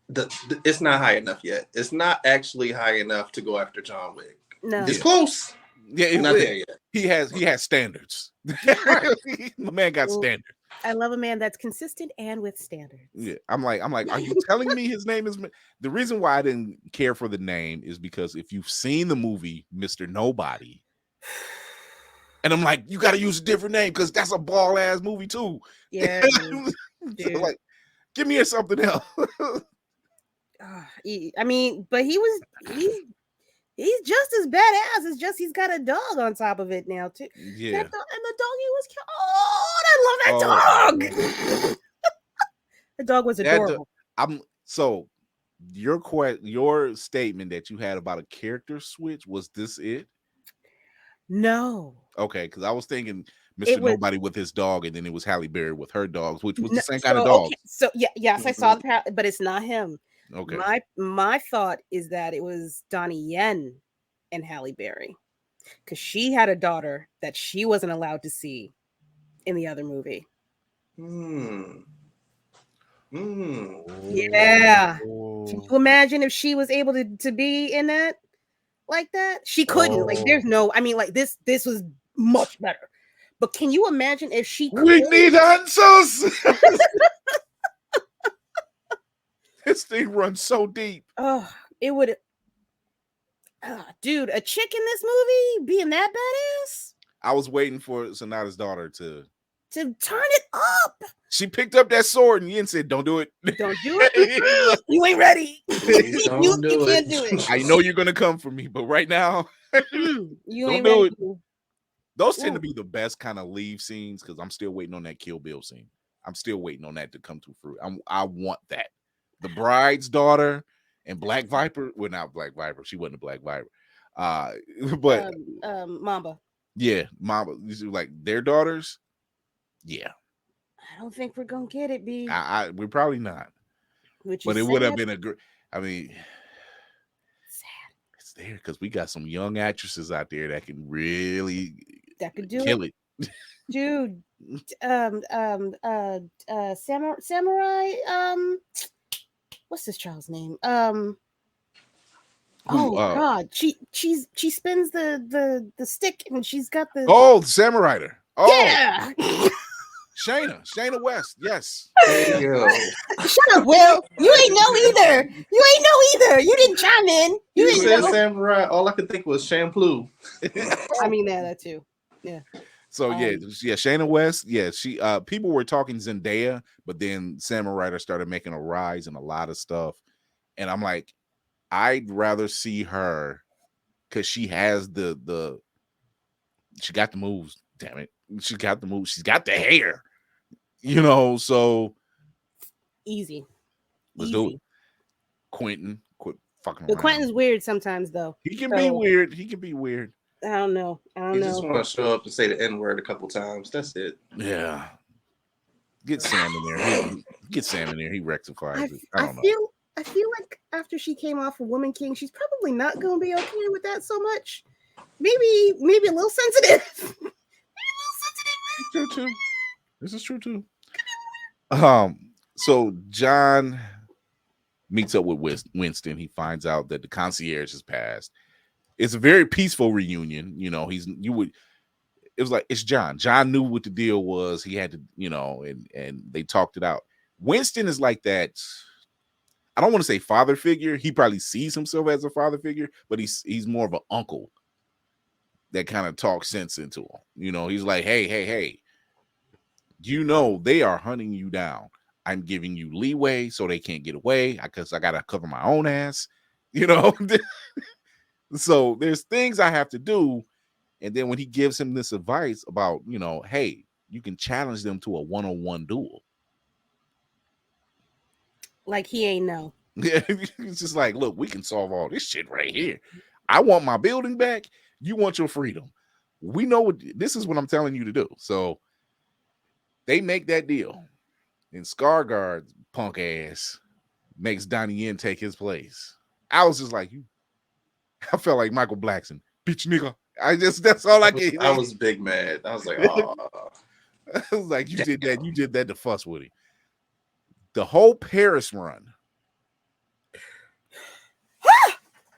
it's not high enough yet. It's not actually high enough to go after John Wick. No, it's close. Yeah, it's not there yet. He has standards. The man got standards. I love a man that's consistent and with standards. Yeah, I'm like, are you telling me his name is? The reason why I didn't care for the name is because if you've seen the movie Mr. Nobody, and I'm like, you got to use a different name because that's a ball ass movie too. Yeah, so like, give me something else. I mean, but he's just as badass. It's just he's got a dog on top of it now too. Yeah, and the dog he was killed. Oh, I love that dog. The dog was adorable. So your statement that you had about a character switch, was this it? No. Okay, because I was thinking Mr. Nobody with his dog, and then it was Halle Berry with her dogs, which was the same kind of dog. Okay. So yes, I saw but it's not him. Okay. My thought is that it was Donnie Yen and Halle Berry, because she had a daughter that she wasn't allowed to see in the other movie. Yeah. Can you imagine if she was able to be in that like that? She couldn't. Like, there's no. I mean, like this was much better. But can you imagine if she could? We need answers. This thing runs so deep. Oh, it would. Dude, a chick in this movie being that badass? I was waiting for Sonata's daughter to turn it up. She picked up that sword and Yen said, "Don't do it. Don't do it. You ain't ready. You can't do it. I know you're gonna come for me, but right now, you ain't ready. Those tend to be the best kind of leave scenes because I'm still waiting on that Kill Bill scene. I'm still waiting on that to come to fruit. I want that. The bride's daughter and Black Viper. Well, not Black Viper. She wasn't a Black Viper. But Mamba. Yeah, Mamba. Like their daughters. Yeah. I don't think we're gonna get it, B. We're probably not. But it would have been a great. I mean, sad. It's there because we got some young actresses out there that can really kill it. Dude. Samurai. What's this child's name? Who? Oh God, she spins the stick and she's got the Oh, the Samurai Rider. Oh, yeah. Shayna West. Yes. Yo, Shut up, Will. You ain't know either. You ain't know either. You didn't chime in. You you didn't said know. samurai. All I could think was shampoo. I mean, yeah, that too. Yeah. So Shayna West. Yeah, she. People were talking Zendaya, but then Samurai Rider started making a rise in a lot of stuff, and I'm like, I'd rather see her because she has the. She got the moves. Damn it, she got the moves. She's got the hair. So Easy. let's do it. Quentin, quit fucking The around. Quentin's weird sometimes though. He can be weird. He can be weird. I don't know. You just want to show up and say the N word a couple times. That's it. Yeah. Get Sam in there. Get Sam in there. He rectifies it. I don't know. I feel like after she came off of Woman King, she's probably not going to be okay with that so much. Maybe a little sensitive. True too. This is true too. So John meets up with Winston. He finds out that the concierge has passed. It's a very peaceful reunion. It was like, it's John. John knew what the deal was. He had to, and they talked it out. Winston is like that. I don't want to say father figure. He probably sees himself as a father figure, but he's more of an uncle that kind of talks sense into him. He's like, hey, they are hunting you down. I'm giving you leeway so they can't get away because I got to cover my own ass, So there's things I have to do. And then when he gives him this advice about, hey, you can challenge them to a one-on-one duel. Like he ain't know. Yeah, it's just like, look, we can solve all this shit right here. I want my building back. You want your freedom. We know this is what I'm telling you to do. So they make that deal. And Skarsgård's punk ass makes Donnie Yen take his place. I was just like, I felt like Michael Blackson. Bitch nigga. That's all I get. I was big mad. I was like, oh. I was like, you did that to fuss with him. The whole Paris run.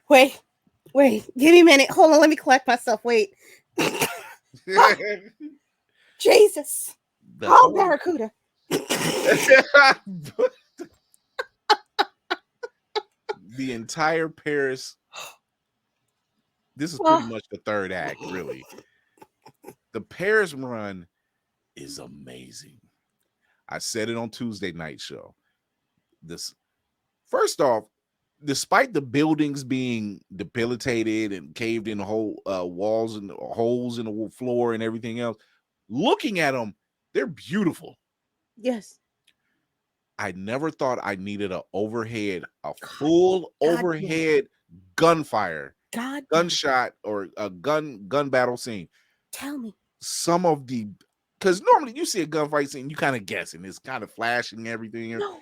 Wait, give me a minute. Hold on, let me collect myself. Wait. Jesus. Barracuda. The entire Paris. This is pretty much the third act, really. The Paris run is amazing. I said it on Tuesday night show. First off, despite the buildings being debilitated and caved in whole walls and holes in the floor and everything else, looking at them, they're beautiful. Yes. I never thought I needed a full overhead gunfire, gunshot, or a gun battle scene. Tell me. Because normally you see a gunfight scene, you kind of guessing. It's kind of flashing and everything. No.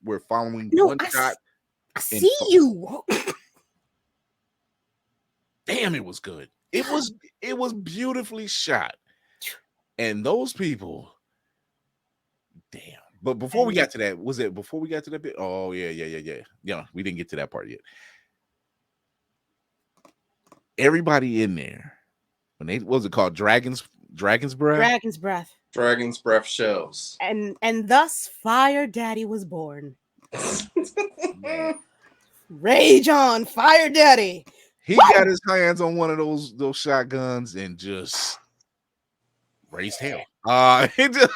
We're following one shot. I see you. Damn, it was good. It was beautifully shot. And those people, damn. But before we got to that, was it before we got to that bit? Oh, yeah. Yeah, we didn't get to that part yet. Everybody in there, when what was it called? Dragon's Breath? Dragon's Breath. Dragon's Breath shells. And thus Fire Daddy was born. Rage on, Fire Daddy. He got his hands on one of those shotguns and just raised hell. It just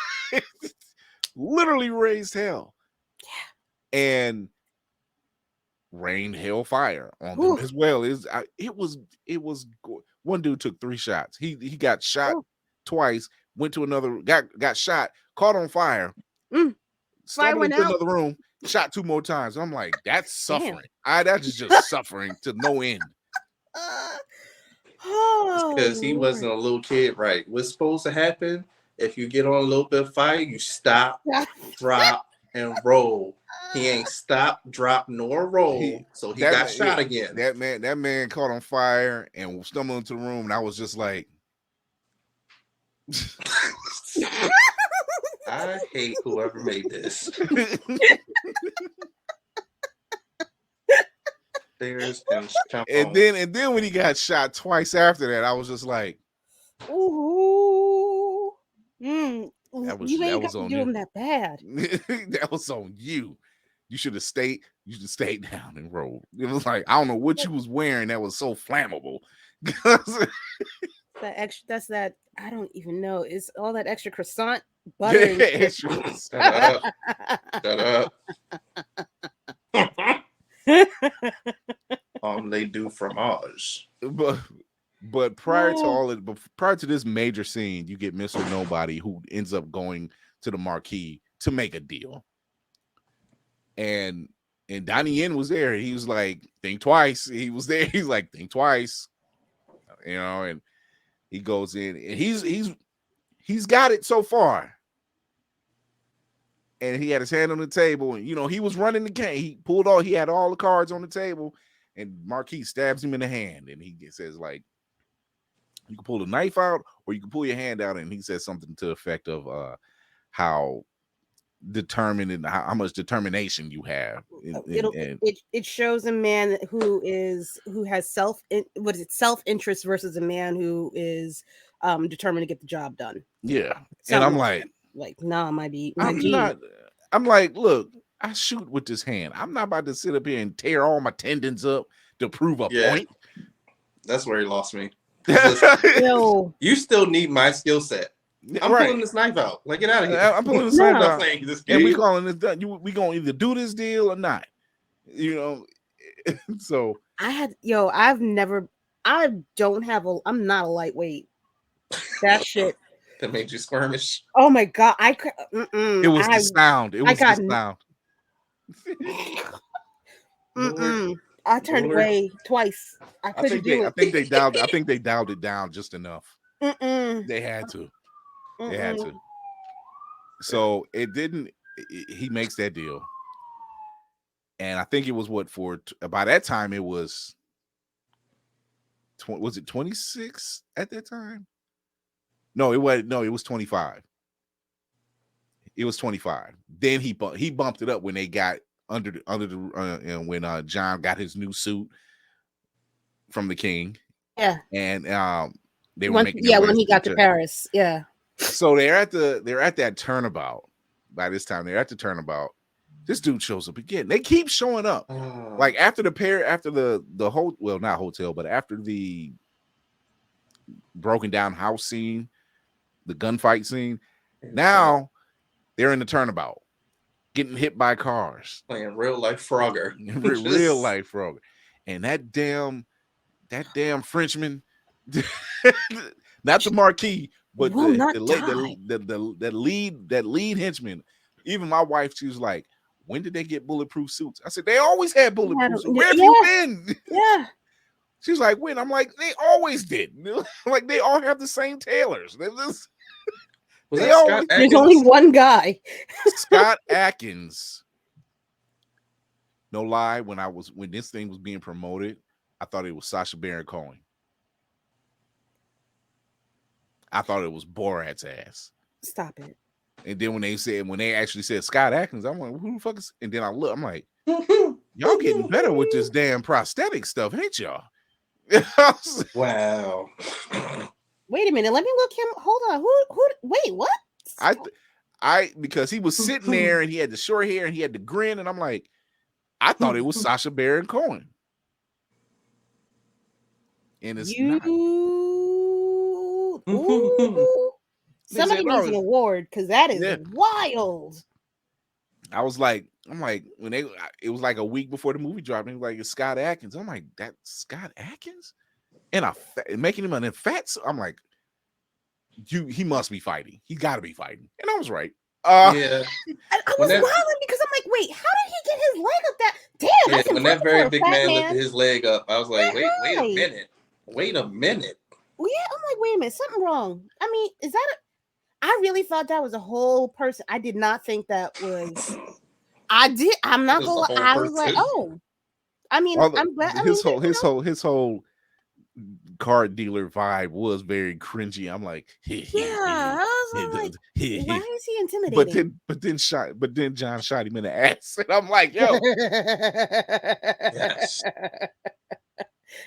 literally raised hell. Yeah. And rained hellfire on them as well. It was one dude took 3 shots. He got shot twice, went to another, got shot, caught on fire, stumbled into another room, shot 2 more times. I'm like, that's suffering. That's just suffering to no end. Because he wasn't a little kid, right? What's supposed to happen if you get on a little bit of fire, you stop, drop, and roll. He ain't stop, drop, nor roll. So he got shot again. That man caught on fire and stumbled into the room, and I was just like, I hate whoever made this. Stairs and jump And on. then when he got shot twice after that, I was just like, Ooh. that was You ain't that got was to on do you. him that bad. That was on you. You should have stayed. You should stay down and rolled. It was like, I don't know what you was wearing that was so flammable. That extra, that's that, I don't even know. It's all that extra croissant butter and shit. Shut up. They do fromage. But prior to all it, prior to this major scene, you get Mr. Nobody who ends up going to the marquee to make a deal. And Donnie Yen was there. He was like, think twice. He was there. He's like, think twice. You know, and he goes in and he's got it so far. And he had his hand on the table, and he was running the game. He pulled all, he had all the cards on the table, and Marquis stabs him in the hand, and he says, like, you can pull the knife out or you can pull your hand out, and he says something to the effect of how determined and how much determination you have. It shows a man who has self-interest versus a man who is determined to get the job done. Yeah. And I'm like, nah, my G. I'm like, look, I shoot with this hand. I'm not about to sit up here and tear all my tendons up to prove a point. That's where he lost me. Yo, you still need my skill set. I'm pulling this knife out. Like, get out of here. I'm pulling this knife out. This game. And we calling this done. We gonna either do this deal or not. So I don't have I'm not a lightweight. That shit. That made you squirmish. Oh my god! It was the sound. It was the sound. I turned away twice. I couldn't do it. I think they dialed it down just enough. They had to. They had to. So it didn't. He makes that deal, and I think it was by that time it was. Was it 26 at that time? No, it was 25. It was 25. Then he bumped it up when they got under the when John got his new suit from the king. Yeah. And they were making when he got to Paris. Yeah. So they're at that turnabout. By this time, they're at the turnabout. This dude shows up again. They keep showing up. Like after the whole, well, not hotel, but after the broken down house scene, the gunfight scene. Now they're in the turnabout, getting hit by cars, playing real life Frogger, real life Frogger, and that damn Frenchman, not the Marquis, but the lead henchman. Even my wife, she was like, "When did they get bulletproof suits?" I said, "They always had bulletproof suits. Where have you been?" Yeah. She's like, "When?" I'm like, "They always did. Like they all have the same tailors." There's only one guy. Scott Adkins. No lie, when this thing was being promoted, I thought it was Sacha Baron Cohen. I thought it was Borat's ass. Stop it. And then when they actually said Scott Adkins, I'm like, who the fuck is? And then I look, I'm like, y'all getting better with this damn prosthetic stuff, ain't y'all? Wow. Wait a minute. Let me look him. Hold on. Who? Wait, what? I because he was sitting there and he had the short hair and he had the grin, and I'm like, I thought it was Sacha Baron Cohen. And it's not. Somebody needs an award because that is wild. I'm like, when it was like a week before the movie dropped, and he was like, it's Scott Adkins. I'm like, that's Scott Adkins? And making him an fat. I'm like, he must be fighting. He got to be fighting. And I was right. I was wilding because I'm like, wait, how did he get his leg up that? Damn. Yeah, when that very big man lifted his leg up, I was like, wait a minute. Well, yeah, I'm like, wait a minute, something wrong. I mean, is that I really thought that was a whole person. I did not think that was. I'm not gonna lie. I was like, oh. I mean, I'm glad. His whole card dealer vibe was very cringy. I'm like, yeah. I was Like, why is he intimidating? but then John shot him in the ass, and I'm like, yo, Yes.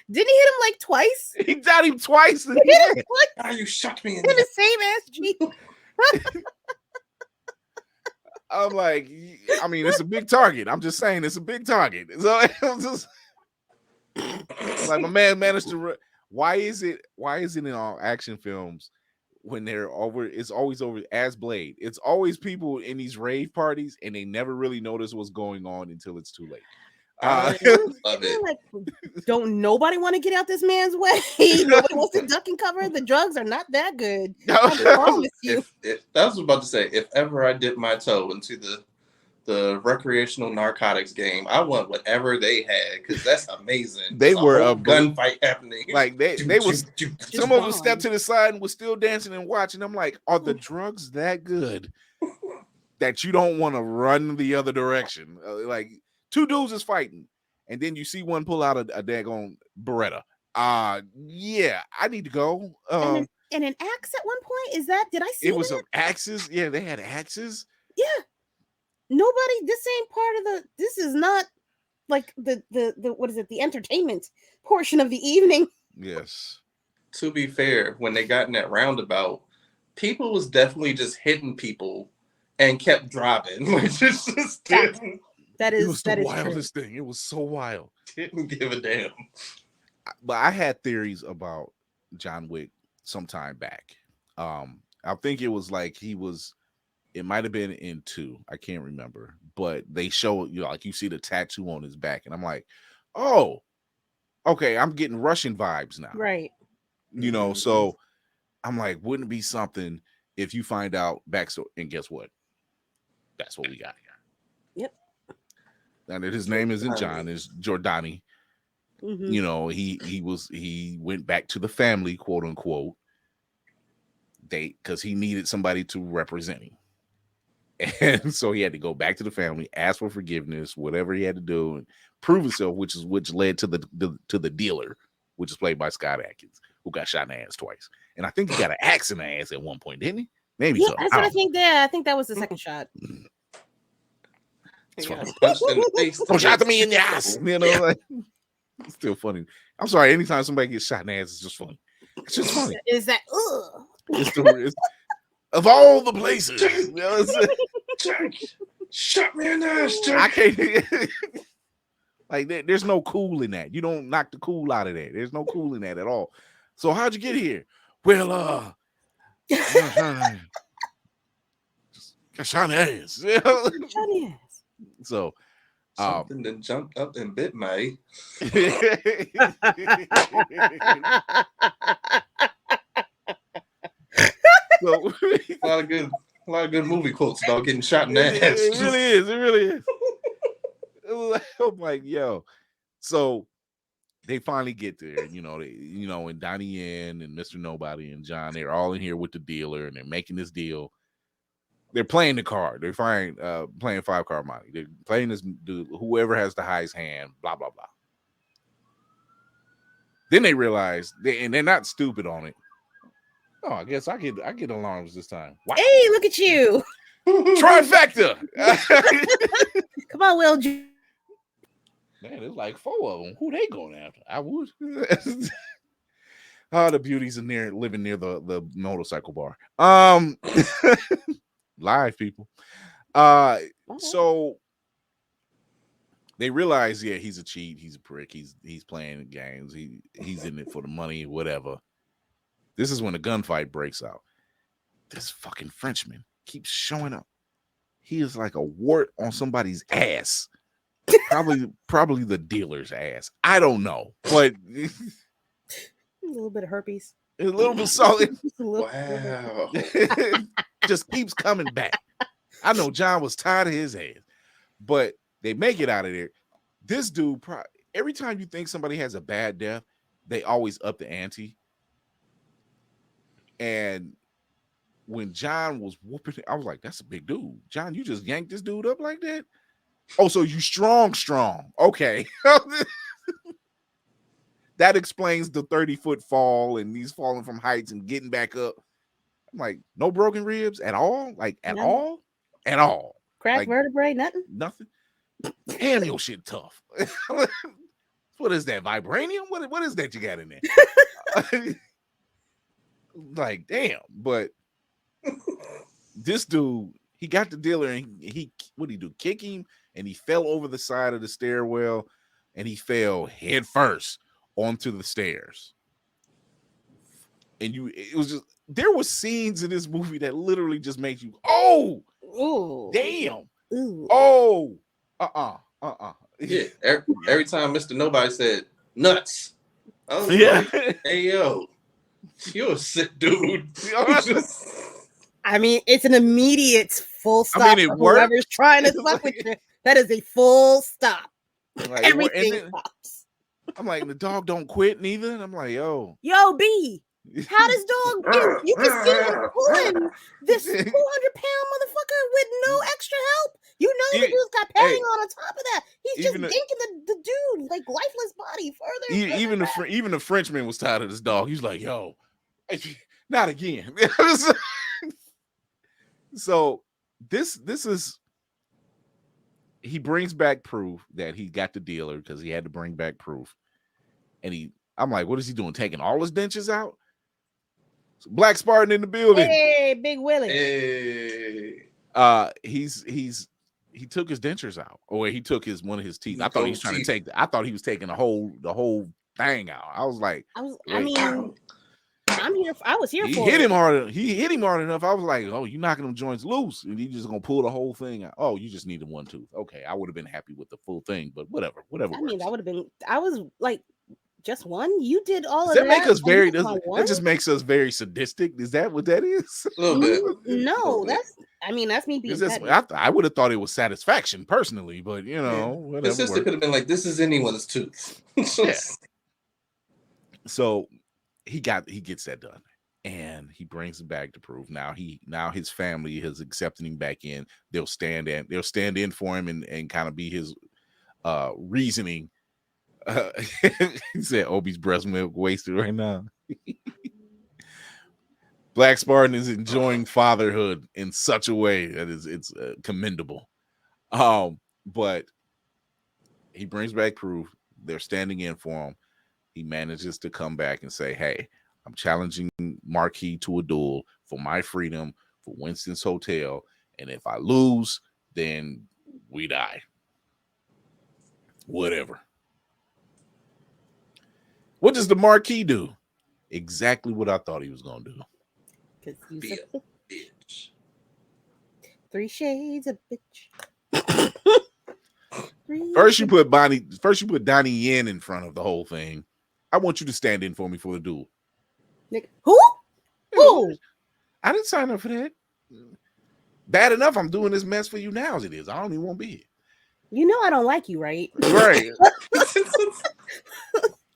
Didn't he hit him like twice? he got him twice. And He hit him twice Ah, you shot me in in the the same ass cheek. I'm like, I mean, it's a big target. I'm just saying, it's a big target. So I'm just like, my man managed to. Why is it in all action films when they're over? It's always over as Blade. It's always people in these rave parties, and they never really notice what's going on until it's too late. I love it. Like, don't nobody want to get out this man's way. Nobody wants to duck and cover. The drugs are not that good. I promise you. That was about to say, if ever I dip my toe into the recreational narcotics game, I want whatever they had, because that's amazing. They were a gunfight happening. Like they was some of them stepped to the side and was still dancing and watching. I'm like, are the drugs that good that you don't want to run the other direction? Like, two dudes is fighting, and then you see one pull out a daggone Beretta. Yeah, I need to go. And an axe at one point. Is that? Did I see? It was that? axes. Yeah, they had axes. Yeah. Nobody. This ain't part of the. This is not like the what is it? The entertainment portion of the evening. Yes. To be fair, when they got in that roundabout, people was definitely just hitting people and kept driving. Like, just didn't It was the wildest thing. It was so wild. Didn't give a damn. But I had theories about John Wick some time back. I think it was like it might have been in 2. I can't remember. But they show, like, you see the tattoo on his back, and I'm like, oh, okay, I'm getting Russian vibes now. Right. So I'm like, wouldn't it be something if you find out backstory? And guess what? That's what we got here. Yep. And his name isn't John, it's Jordani. Mm-hmm. He went back to the family, quote unquote, because he needed somebody to represent him. And so he had to go back to the family, ask for forgiveness, whatever he had to do, and prove himself, which led to the dealer, which is played by Scott Adkins, who got shot in the ass twice. And I think he got an axe in the ass at one point, didn't he? Maybe so. That's what I think. Yeah, I think that was the second shot. He got punched in the face. Don't shot to me in the ass. Like, it's still funny. I'm sorry. Anytime somebody gets shot in the ass, it's just funny. It's just funny. Is that? It's of all the places, shot me in the ass. I can't. Like, there's no cool in that. You don't knock the cool out of that. There's no cool in that at all. So how'd you get here? Well, just got shot in the ass. Shot in the ass. So something that jumped up and bit me. So a lot of good movie quotes about getting shot in the ass. It really is. I'm like, yo. So they finally get there, and Donnie Yen and Mr. Nobody and John, they're all in here with the dealer, and they're making this deal. They're playing the card. They're playing 5-card money. They're playing this dude, whoever has the highest hand, blah, blah, blah. Then they realize, and they're not stupid on it. Oh, I guess I get alarms this time. Wow. Hey, look at you. Trifecta. Come on, Will. Man, there's like 4 of them. Who they going after? I would. Oh, the beauties in there living near the motorcycle bar. Live people. So they realize, yeah, he's a cheat, he's a prick, he's playing games, he's in it for the money, whatever. This is when a gunfight breaks out. This fucking Frenchman keeps showing up. He is like a wart on somebody's ass. Probably the dealer's ass. I don't know, but a little bit of herpes. A little bit solid. Wow. Just keeps coming back. I know John was tired of his ass, but they make it out of there. This dude, every time you think somebody has a bad death, they always up the ante. And when John was whooping, I was like, that's a big dude. John, you just yanked this dude up like that? Oh, so you strong. Okay. That explains the 30-foot fall and he's falling from heights and getting back up. I'm like, no broken ribs at all? Like, at None. all? At all. Crack Like, vertebrae, nothing. nothing. Damn, your shit tough. What is that? Vibranium? What is that you got in there? Like, damn. But this dude, he got the dealer and he what did he do? Kick him, and he fell over the side of the stairwell, and he fell head first onto the stairs. And it was just, there were scenes in this movie that literally just make you, oh, Ooh. damn. Ooh. Oh, Yeah, every time Mr. Nobody said nuts, I was like, hey yo, you're a sick dude. I mean, it's an immediate full stop. I mean, it worked. Whoever's trying to fuck with you, that is a full stop. Like, Everything stops. I'm like, the dog don't quit neither. And I'm like, yo, B, how does dog? You can see him pulling this 400-pound motherfucker with no extra help. You know the dude's got padding on top of that. He's just dinking the dude like lifeless body further. Even the Frenchman was tired of this dog. He's like, yo, not again. So this is, he brings back proof that he got the dealer because he had to bring back proof. And I'm like, what is he doing? Taking all his dentures out? Black Spartan in the building. Hey, Big Willie. Hey. He took his dentures out, or he took one of his teeth. I thought he was trying to take. I thought he was taking the whole thing out. I was like, I was here he for hit it. him hard. He hit him hard enough. I was like, oh, you knocking them joints loose, and you just gonna pull the whole thing out. Oh, you just needed one tooth. Okay, I would have been happy with the full thing, but whatever. I mean, that would have been. I was like, just one. You did all does of that. that. Make us very. That just makes us very sadistic. Is that what that is? A little bit. No, that's. I mean, that's me being. I would have thought it was satisfaction personally, but whatever. His sister could have been like, "This is anyone's tooth." Yeah. So he gets that done, and he brings it back to proof. Now his family has accepted him back in. They'll stand in for him and kind of be his reasoning. He said Obi's breast milk wasted right now. Black Spartan is enjoying fatherhood in such a way that it's commendable. But he brings back proof. They're standing in for him. He manages to come back and say, hey, I'm challenging Marquis to a duel for my freedom, for Winston's Hotel. And if I lose, then we die. Whatever. What does the Marquis do? Exactly what I thought he was going to do. Be a bitch. 3 shades of bitch. First you put Donnie Yen in front of the whole thing. I want you to stand in for me for the duel. Who? Who? I didn't sign up for that. Bad enough I'm doing this mess for you now as it is. I don't even want to be here. You know I don't like you, right? Right.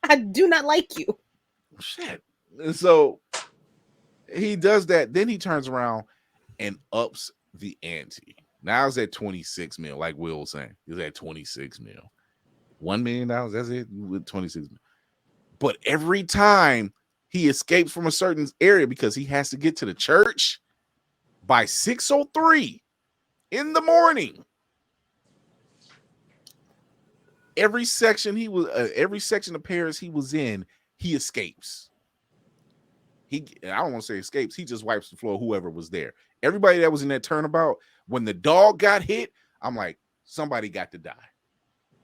I do not like you. Shit. And so he does that. Then he turns around and ups the ante. Now it's at 26 mil, like Will was saying. He's at 26 mil. $1 million, that's it, with 26 mil. But every time he escapes from a certain area because he has to get to the church by 6:03 in the morning. Every section of Paris he was in, he escapes. I don't want to say escapes. He just wipes the floor. Whoever was there, everybody that was in that turnabout. When the dog got hit, I'm like, somebody got to die,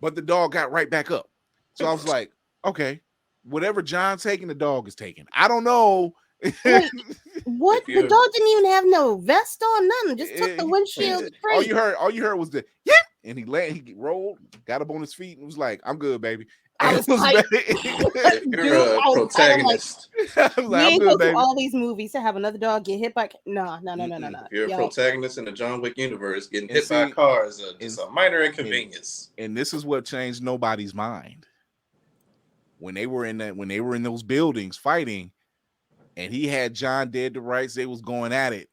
but the dog got right back up. So I was like, okay, whatever John's taking, the dog is taking. I don't know. Wait, what? The dog didn't even have no vest on, nothing. Just took the windshield. All you heard was the yip, and he rolled, got up on his feet, and was like, "I'm good, baby." I was like, you're a protagonist. We ain't go through all these movies to have another dog get hit by. No. You're a protagonist in the John Wick universe. Getting hit by a car is a minor inconvenience. And this is what changed nobody's mind when they were in those buildings fighting, and he had John dead to rights. They was going at it,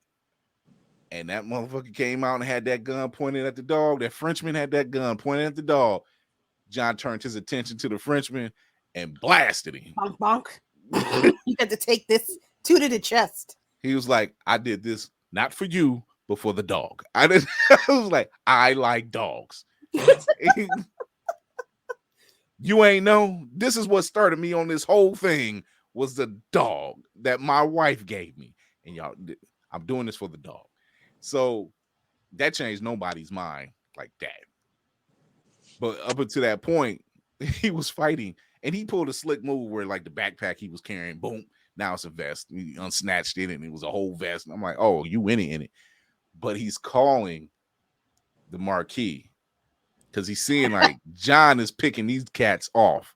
and that motherfucker came out and had that gun pointed at the dog. That Frenchman had that gun pointed at the dog. John turned his attention to the Frenchman and blasted him. Bonk, bonk. You got to take this 2 to the chest. He was like, I did this not for you, but for the dog. I didn't. I was like, I like dogs. You ain't know. This is what started me on this whole thing was the dog that my wife gave me. And y'all, I'm doing this for the dog. So that changed nobody's mind like that. But up until that point, he was fighting and he pulled a slick move where like the backpack he was carrying, boom, now it's a vest. He unsnatched it and it was a whole vest. And I'm like, oh, you in it. But he's calling the marquee because he's seeing like John is picking these cats off.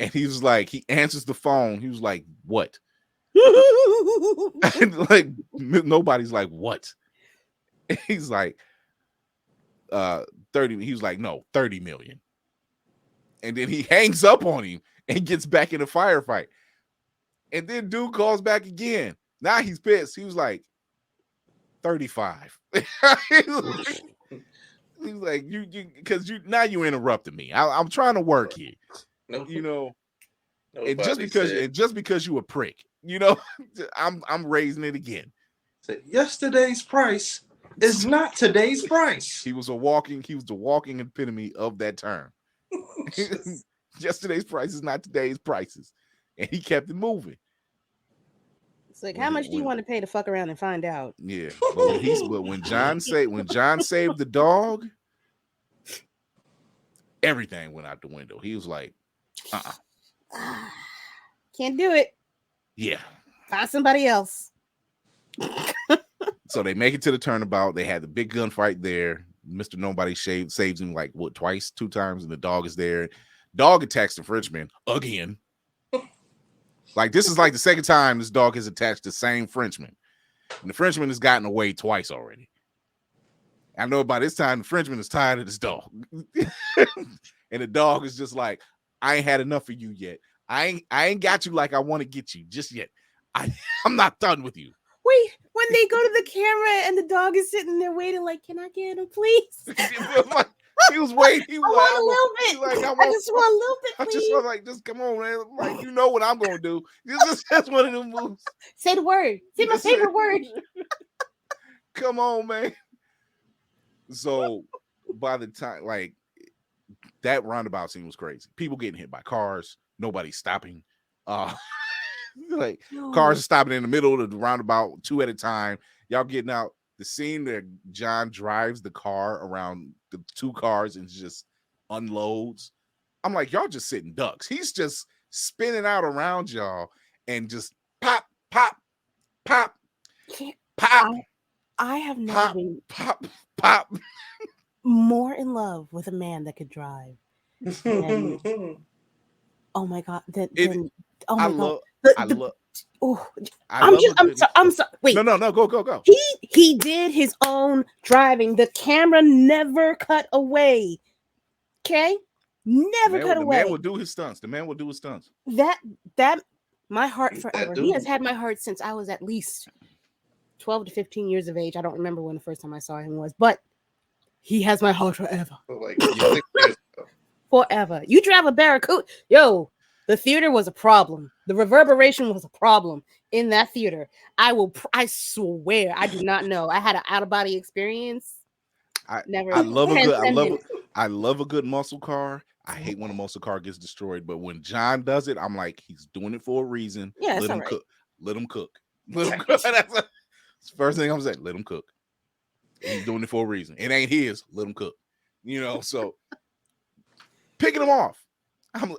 And he was like, he answers the phone. He was like, what? And like nobody's like, what? And he's like, 30. He was like, no, 30 million. And then he hangs up on him and gets back in the firefight. And then dude calls back again. Now he's pissed. He was like, 35. He's like, you because you now you interrupted me. I'm trying to work here. No, You know, and nobody just because you a prick, you know, I'm raising it again. said yesterday's price is not today's price. He was the walking epitome of that term. Yesterday's price is not today's prices. And he kept it moving. It's like, how much do you want to pay to fuck around and find out? Yeah. But when John saved the dog, everything went out the window. He was like, Can't do it. yeah. Find somebody else. So they make it to the turnabout. They had the big gunfight there. Mr. Nobody saves him like what, twice, 2 times, and the dog is there. Dog attacks the Frenchman again. Like this is like the second time this dog has attached the same Frenchman. And the Frenchman has gotten away twice already. I know by this time the Frenchman is tired of this dog. And the dog is just like, I ain't had enough of you yet. I ain't got you like I want to get you just yet. I'm not done with you. Wait, when they go to the camera and the dog is sitting there waiting, like, can I get him, please? He was waiting. He was I want a little bit. I just want a little bit, I please. just want like, just come on, man. Like, you know what I'm gonna do. That's one of them moves. Say the word. Say my favorite word. Come on, man. So by the time, like, that roundabout scene was crazy. People getting hit by cars. Nobody stopping. Like cars are stopping in the middle of the roundabout, 2 at a time. Y'all getting out. The scene where John drives the car around the 2 cars and just unloads. I'm like, y'all just sitting ducks. He's just spinning out around y'all and just pop, pop, pop, pop. I have never pop, been pop. more in love with a man that could drive. And, oh my god! I'm sorry. Wait. No. Go. He did his own driving. The camera never cut away. Okay, never cut away. The man will do his stunts. That my heart forever. He has had my heart since I was at least 12 to 15 years of age. I don't remember when the first time I saw him was, but he has my heart forever. Forever. You drive a Barracuda, yo. The theater was a problem. The reverberation was a problem in that theater. I swear, I do not know. I had an out of body experience. I love a good muscle car. I hate when a muscle car gets destroyed, but when John does it, I'm like, he's doing it for a reason. Yeah, let him cook. Let him cook. That's the first thing I'm saying. Let him cook. He's doing it for a reason. It ain't his. Let him cook. You know, so picking him off.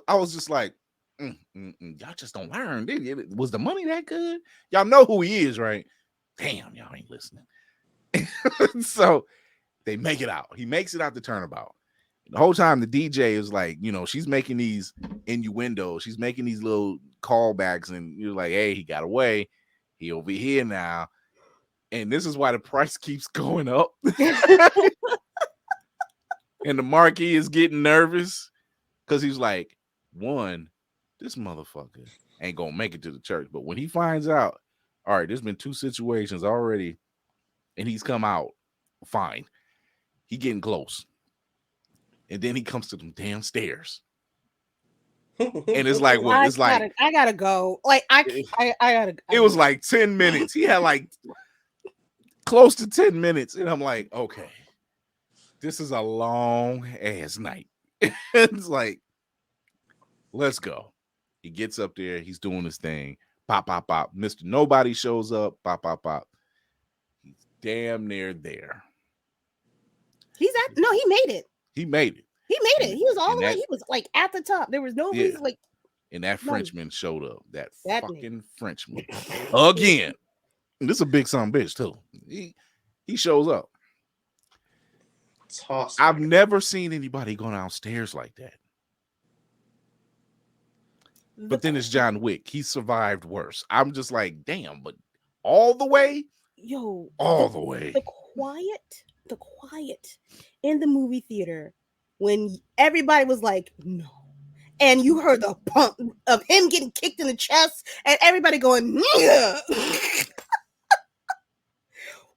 I was just like, y'all just don't learn, did you? Was the money that good? Y'all know who he is, right? Damn, y'all ain't listening. So they make it out. He makes it out the turnabout. The whole time the DJ is like, you know, she's making these innuendos. She's making these little callbacks, and you're like, hey, he got away. He over here now. And this is why the price keeps going up. And the marquee is getting nervous because he's like, one, this motherfucker ain't gonna make it to the church. But when he finds out, all right, there's been 2 situations already, and he's come out fine. He getting close. And then he comes to them damn stairs. And it's like what? It's like I gotta go. Like I gotta. it was like 10 minutes. He had like close to 10 minutes, and I'm like, okay, this is a long ass night. It's like, let's go. He gets up there, he's doing his thing. Pop, pop, pop. Mr. Nobody shows up. Pop, pop, pop. He's damn near there. He made it. He made it. He made it. He was all the way. He was like at the top. There was no reason like. And that Frenchman showed up. That fucking nigga. Frenchman again. And this is a big son of a bitch too. He shows up. I've never seen anybody go downstairs like that. But then it's John Wick. He survived worse. I'm just like, damn, but all the way? Yo. All the way. The quiet in the movie theater when everybody was like, no. And you heard the pump of him getting kicked in the chest and everybody going, yeah.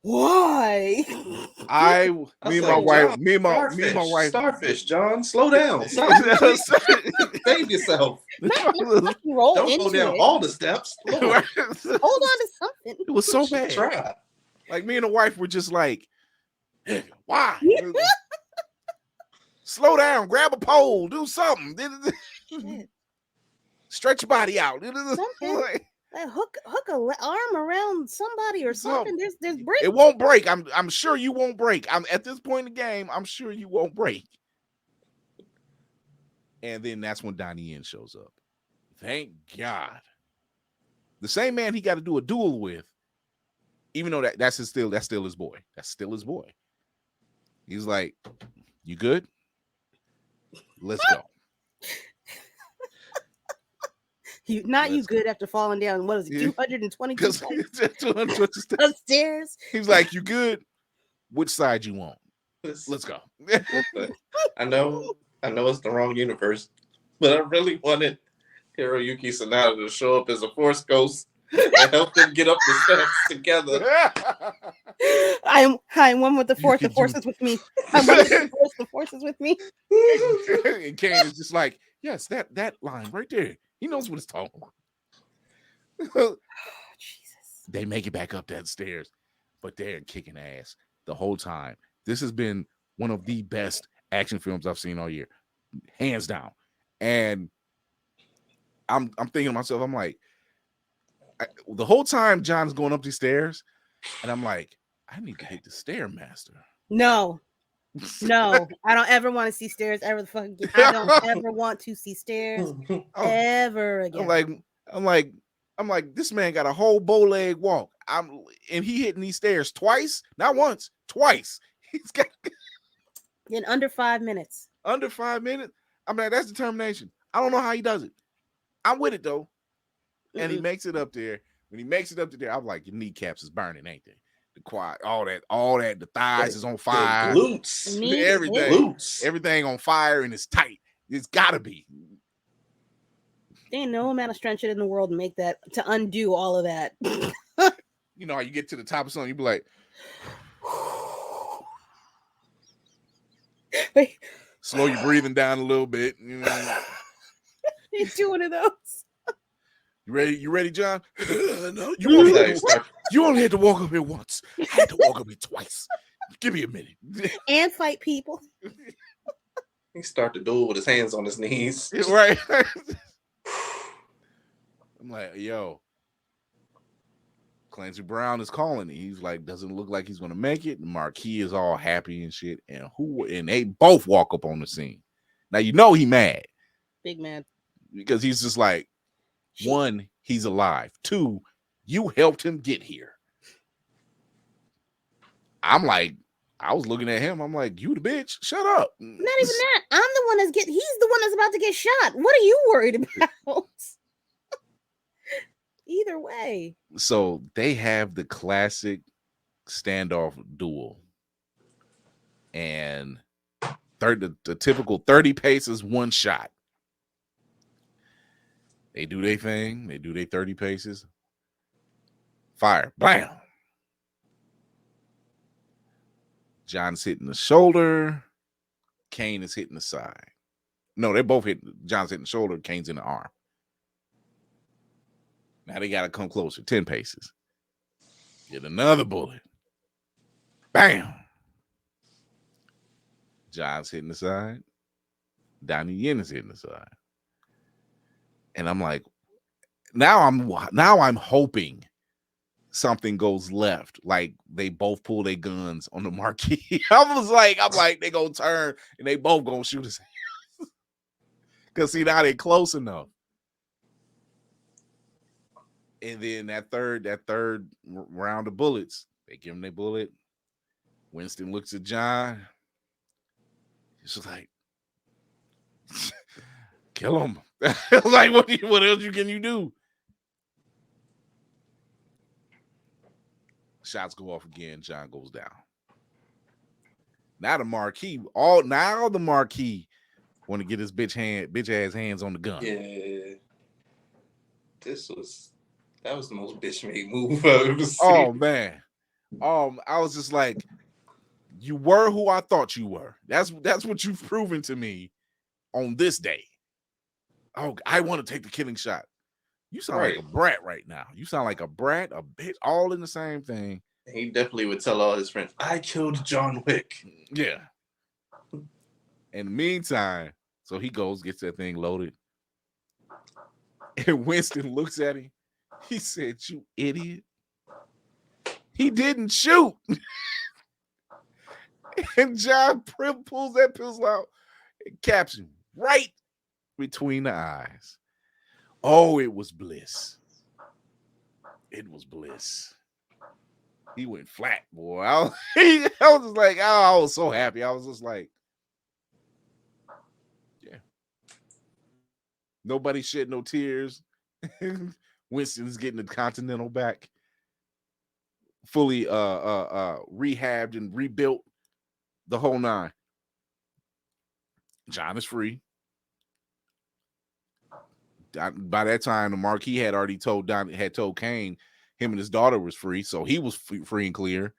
Why? Me and my wife. Starfish, John, slow down. Save yourself. Don't go down all the steps. Hold on to something. It was so bad. Try. Like me and the wife were just like, why? Slow down, grab a pole, do something. Stretch your body out. Like, hook an arm around somebody or something. There's break. It won't break. I'm sure you won't break. I'm at this point in the game. I'm sure you won't break. And then that's when Donnie Yen shows up. Thank God. The same man he got to do a duel with, even though that's still his boy. That's still his boy. He's like, you good? Let's go. You good after falling down. What is it? 222 stairs. He's like, you good? Which side you want? Let's go. I know it's the wrong universe, but I really wanted Hiroyuki Sanada to show up as a Force Ghost and help them get up the steps together. I'm one with the Force. The Force is with me. I'm one with the Force. The Force is with me. And Kane is just like, yes, that line right there. He knows what it's talking about. Oh, Jesus. They make it back up that stairs, but they're kicking ass the whole time. This has been one of the best action films I've seen all year, hands down. And I'm thinking to myself, I'm like, the whole time John's going up these stairs, and I'm like, I need to hit the Stairmaster. No, I don't ever want to see stairs ever. I don't ever want to see stairs ever again. I'm like, this man got a whole bow leg walk. And he hitting these stairs twice, not once, twice. He's got in under 5 minutes. Under 5 minutes. I mean, that's determination. I don't know how he does it. I'm with it though. And he makes it up there. When he makes it up to there, I'm like, your kneecaps is burning, ain't they? The quad, all that, the thighs is on fire. Glutes. Everything on fire and it's tight. It's gotta be. There ain't no amount of strength in the world to make that, to undo all of that. You know how you get to the top of something, you be like, slow your breathing down a little bit. You know? He's doing one of those. You ready, John? No, you only had to walk up here once. I had to walk up here twice. Give me a minute. And fight people. He start to duel with his hands on his knees. Right. I'm like, yo, Clancy Brown is calling it. He's like, doesn't look like he's gonna make it. Marquis is all happy and shit. And they both walk up on the scene. Now you know he mad. Big mad. Because he's just like, one, he's alive. Two, you helped him get here. I'm like, I was looking at him. I'm like, you the bitch. Shut up. Not even that. I'm the one he's the one that's about to get shot. What are you worried about? Either way. So they have the classic standoff duel. And the typical 30 paces, one shot. They do their thing. They do their 30 paces. Fire. Bam. John's hitting the shoulder. Kane is hitting the side. No, they both hit. John's hitting the shoulder, Kane's in the arm. Now they got to come closer, 10 paces. Get another bullet. Bam. John's hitting the side. Donnie Yen is hitting the side. And I'm like, now I'm hoping something goes left. Like they both pull their guns on the marquee. I'm like, they gonna turn and they both gonna shoot us. Because see, now they close enough. And then that third round of bullets, they give him their bullet. Winston looks at John. He's just like, kill him. Like, what else can you do? Shots go off again. John goes down. Now the Marquis want to get his bitch ass hands on the gun. Yeah. That was the most bitch made move I've ever seen. Oh man. I was just like, you were who I thought you were. That's what you've proven to me on this day. Oh, I want to take the killing shot. You sound like a brat right now. You sound like a brat, a bitch, all in the same thing. He definitely would tell all his friends, I killed John Wick. Yeah. In the meantime, so he goes, gets that thing loaded. And Winston looks at him. He said, you idiot. He didn't shoot. And John pulls that pistol out and caps him right between the eyes. Oh, it was bliss. It was bliss. He went flat, boy. I was just like, oh, I was so happy. I was just like, yeah. Nobody shed no tears. Winston's getting the Continental back. Fully rehabbed and rebuilt. The whole nine. John is free. By that time, the Marquis had already told Kane him and his daughter was free, so he was free and clear.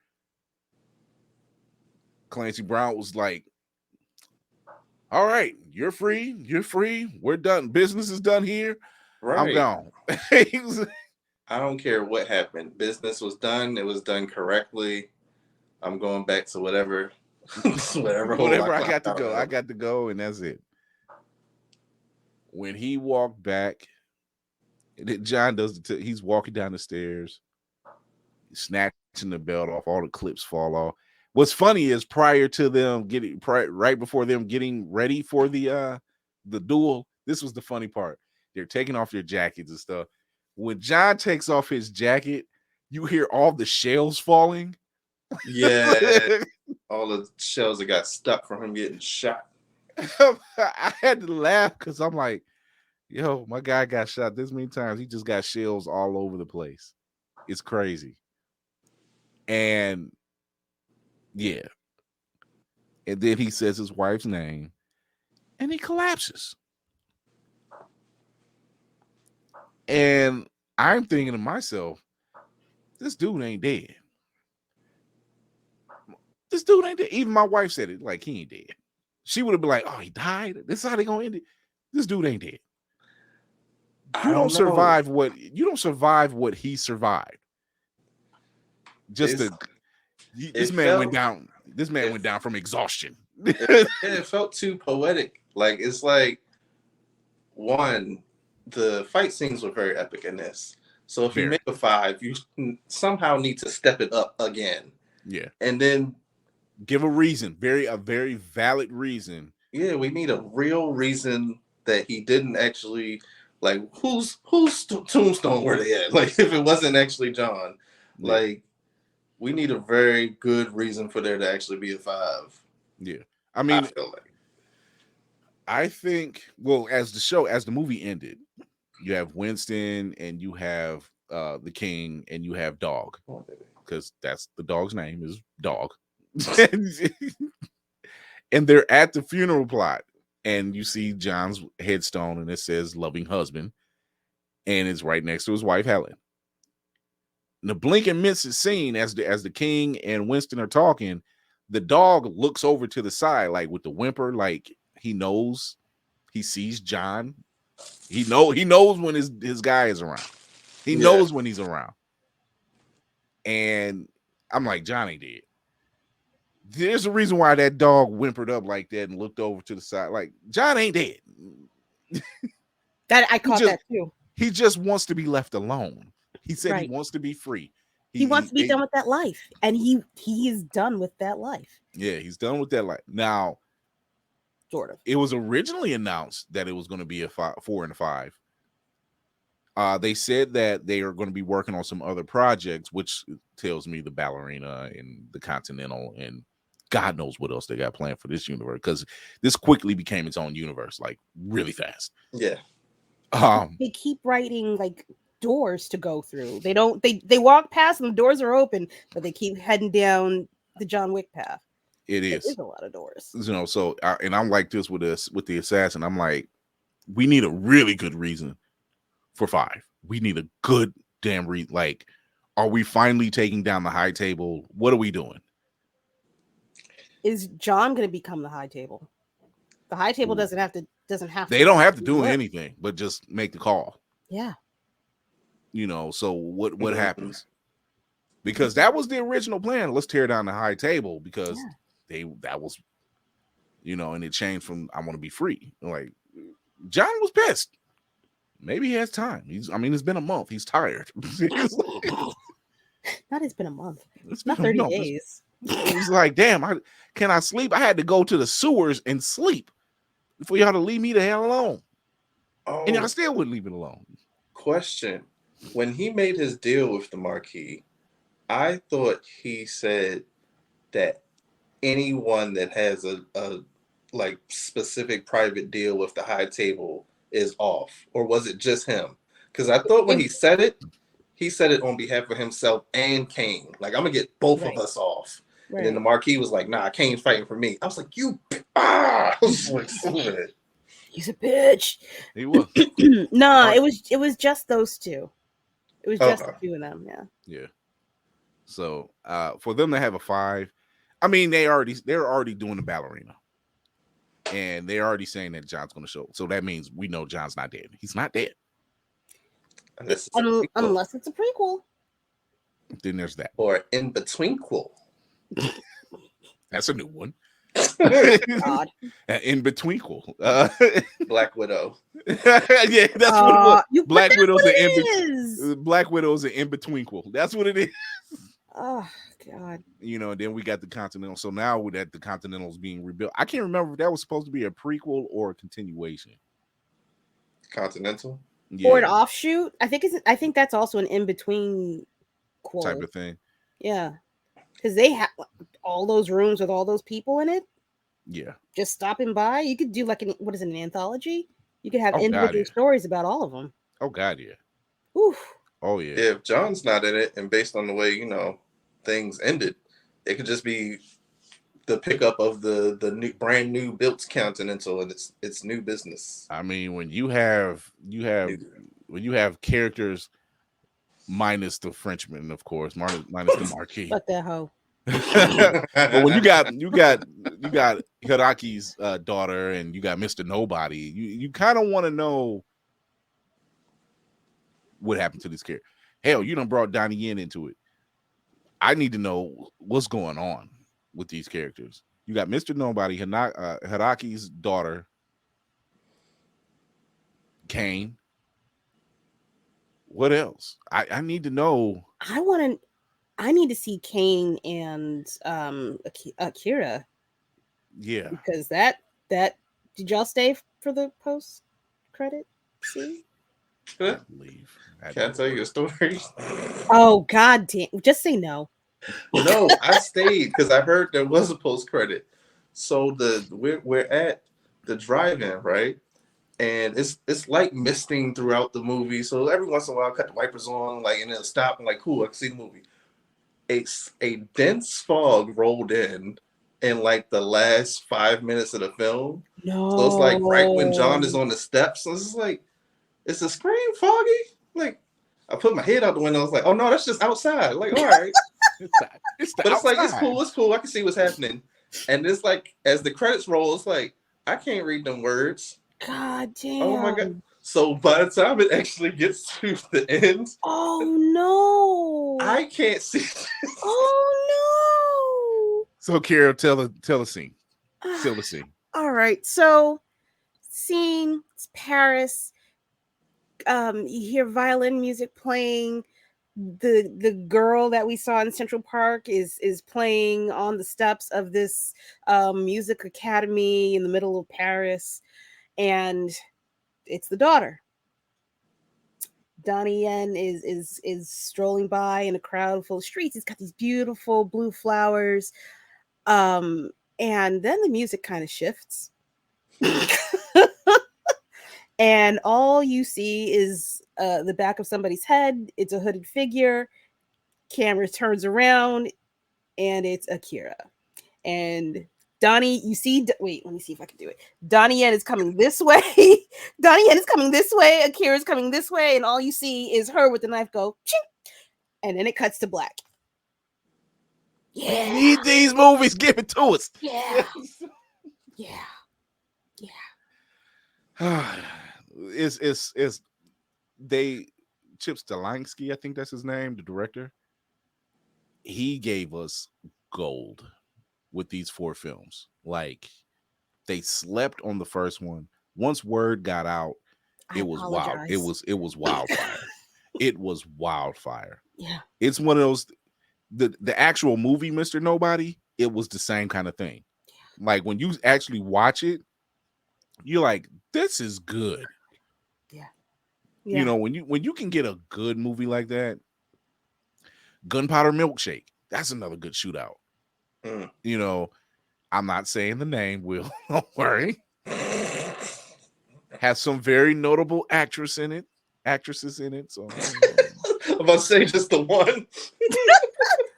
Clancy Brown was like, all right, you're free. You're free. We're done. Business is done here. Right. I'm gone. I don't care what happened. Business was done. It was done correctly. I'm going back to whatever I got to go. I got to go, and that's it. When he walked back, John does he's walking down the stairs, snatching the belt off, all the clips fall off. What's funny is right before them getting ready for the duel, this was the funny part. They're taking off their jackets and stuff. When John takes off his jacket, you hear all the shells falling. Yeah. All the shells that got stuck from him getting shot. I had to laugh because I'm like, yo, my guy got shot this many times. He just got shells all over the place. It's crazy. And yeah. And then he says his wife's name and he collapses. And I'm thinking to myself, this dude ain't dead. This dude ain't dead. Even my wife said it, like, he ain't dead. She would have been like, oh, he died? This is how they gonna end it. This dude ain't dead. You don't survive what he survived. This man went down from exhaustion. It felt too poetic. Like, it's like, one, the fight scenes were very epic in this. So if you make a 5, you somehow need to step it up again. Yeah. And then give a reason, a very valid reason. Yeah, we need a real reason that he didn't actually, like, whose tombstone were they at? Like, if it wasn't actually John, like, we need a very good reason for there to actually be a 5. Yeah, I mean, I feel like. I think, well, as the movie ended, you have Winston and you have the King and you have Dog, because that's the dog's name is Dog. And they're at the funeral plot, and you see John's headstone, and it says "loving husband," and it's right next to his wife Helen. And the blink and miss scene as the King and Winston are talking, the dog looks over to the side, like with the whimper, like he knows. He sees John. He knows when his guy is around. He knows when he's around. And I'm like, John ain't dead. There's a reason why that dog whimpered up like that and looked over to the side. Like, John ain't dead. That I caught that too. He just wants to be left alone. He said he wants to be free. He wants to be done with that life. And he is done with that life. Yeah, he's done with that life. Now, sort of. It was originally announced that it was going to be a 4 and a 5. They said that they are going to be working on some other projects, which tells me the Ballerina and the Continental and God knows what else they got planned for this universe, because this quickly became its own universe, like really fast. Yeah. They keep writing like doors to go through. They don't. They walk past and the doors are open, but they keep heading down the John Wick path. It is. There's a lot of doors. You know. So, and I'm like this with the Assassin. I'm like, we need a really good reason for 5. We need a good damn reason. Like, are we finally taking down the high table? What are we doing? Is John going to become the high table? The high table doesn't have to. They don't have to do anything, but just make the call. Yeah. You know. So what happens? Because that was the original plan. Let's tear down the high table because that was, you know, and it changed from I want to be free. Like John was pissed. Maybe he has time. It's been a month. He's tired. Not it's been a month. It's not 30 days. He's like, damn, can I sleep? I had to go to the sewers and sleep for y'all to leave me the hell alone. Oh, and y'all still wouldn't leave it alone. Question. When he made his deal with the Marquis, I thought he said that anyone that has a like specific private deal with the high table is off, or was it just him? Because I thought when he said it on behalf of himself and Kane. Like, I'm gonna get both of us off. Right. And then the Marquis was like, "Nah, Kane's fighting for me." I was like, I was like, he's a bitch. He was. No, it was just those two. It was just the two of them. Yeah. Yeah. So for them to have a 5, I mean, they're already doing the Ballerina. And they're already saying that John's going to show. So that means we know John's not dead. He's not dead. Unless it's a prequel. Then there's that. Or in betweenquel. That's a new one. God. In betweenquel. Black Widow. Yeah, that's what it was. Black Widow's an in betweenquel. That's what it is. Oh God. You know, then we got the Continental. So now that the Continental's being rebuilt, I can't remember if that was supposed to be a prequel or a continuation. Continental? Yeah. Or an offshoot. I think that's also an in-between type of thing. Yeah. Because they have all those rooms with all those people in it. Yeah. Just stopping by. You could do like an anthology? You could have individual stories about all of them. Oh God, yeah. Oof. Oh yeah. If John's not in it, and based on the way, you know, things ended, it could just be the pickup of the new brand new built Continental and it's new business. I mean, when you have characters minus the Frenchman, of course, minus the Marquis. Fuck that hoe. But when you got Hiraki's daughter and you got Mr. Nobody, you kind of want to know what happened to this character. Hell, you done brought Donnie Yen into it. I need to know what's going on with these characters. You got Mr. Nobody, Hiraki's daughter, Kane. What else? I need to know. I need to see Kane and Akira. Yeah. Because that did y'all stay for the post credit scene? I believe. Can I tell you a story? Oh God damn! Just say no. No, I stayed because I heard there was a post credit. So we're at the drive-in, right? And it's like misting throughout the movie. So every once in a while, I cut the wipers on, like, and it'll stop. I'm like, cool, I can see the movie. A dense fog rolled in like the last 5 minutes of the film. No. So it's like right when John is on the steps. So it's like, is the screen foggy? Like, I put my head out the window. I was like, oh no, that's just outside. Like, all right. It's like, it's cool. I can see what's happening. And it's like, as the credits roll, it's like, I can't read them words. God damn. Oh my god. So by the time it actually gets to the end, Oh no. I can't see. Oh So, Kara, tell the scene. no. Tell the scene. All right. So, scene, it's Paris. You hear violin music playing. The girl that we saw in Central Park is playing on the steps of this music academy in the middle of Paris, and it's the daughter. Donnie Yen is strolling by in a crowd full of streets. He's got these beautiful blue flowers, and then the music kind of shifts. And all you see is the back of somebody's head. It's a hooded figure. Camera turns around, and it's Akira. And Donnie, you see, wait, let me see if I can do it. Donnie Yen is coming this way. Donnie Yen is coming this way. Akira's coming this way. And all you see is her with the knife go, ching, and then it cuts to black. We need these movies. Give it to us. Yeah. Yeah. It's they Chip Stalansky, I think that's his name, the director. He gave us gold with these 4 films. Like, they slept on the first one. Once word got out, it was wild. It was wildfire. It was wildfire. Yeah. It's one of those, the actual movie, Mr. Nobody, it was the same kind of thing. Yeah. Like, when you actually watch it, you're like, this is good. Yeah. You know, when you can get a good movie like that, Gunpowder Milkshake, that's another good shootout. You know, I'm not saying the name, Will. Don't worry. Has some very notable actresses in it. So I'm about to say just the one.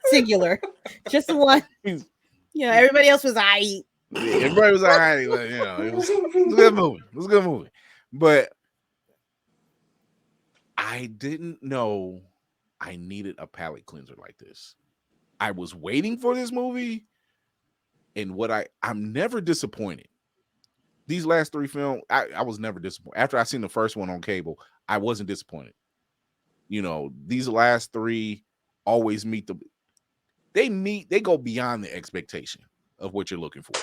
Singular. Just the one. Yeah, everybody else was everybody was all right. But, you know, it was a good movie. It was a good movie. But I didn't know I needed a palate cleanser like this. I was waiting for this movie, and I'm never disappointed. These last 3 films, I was never disappointed. After I seen the first one on cable, I wasn't disappointed. You know, these last 3 always they go beyond the expectation of what you're looking for.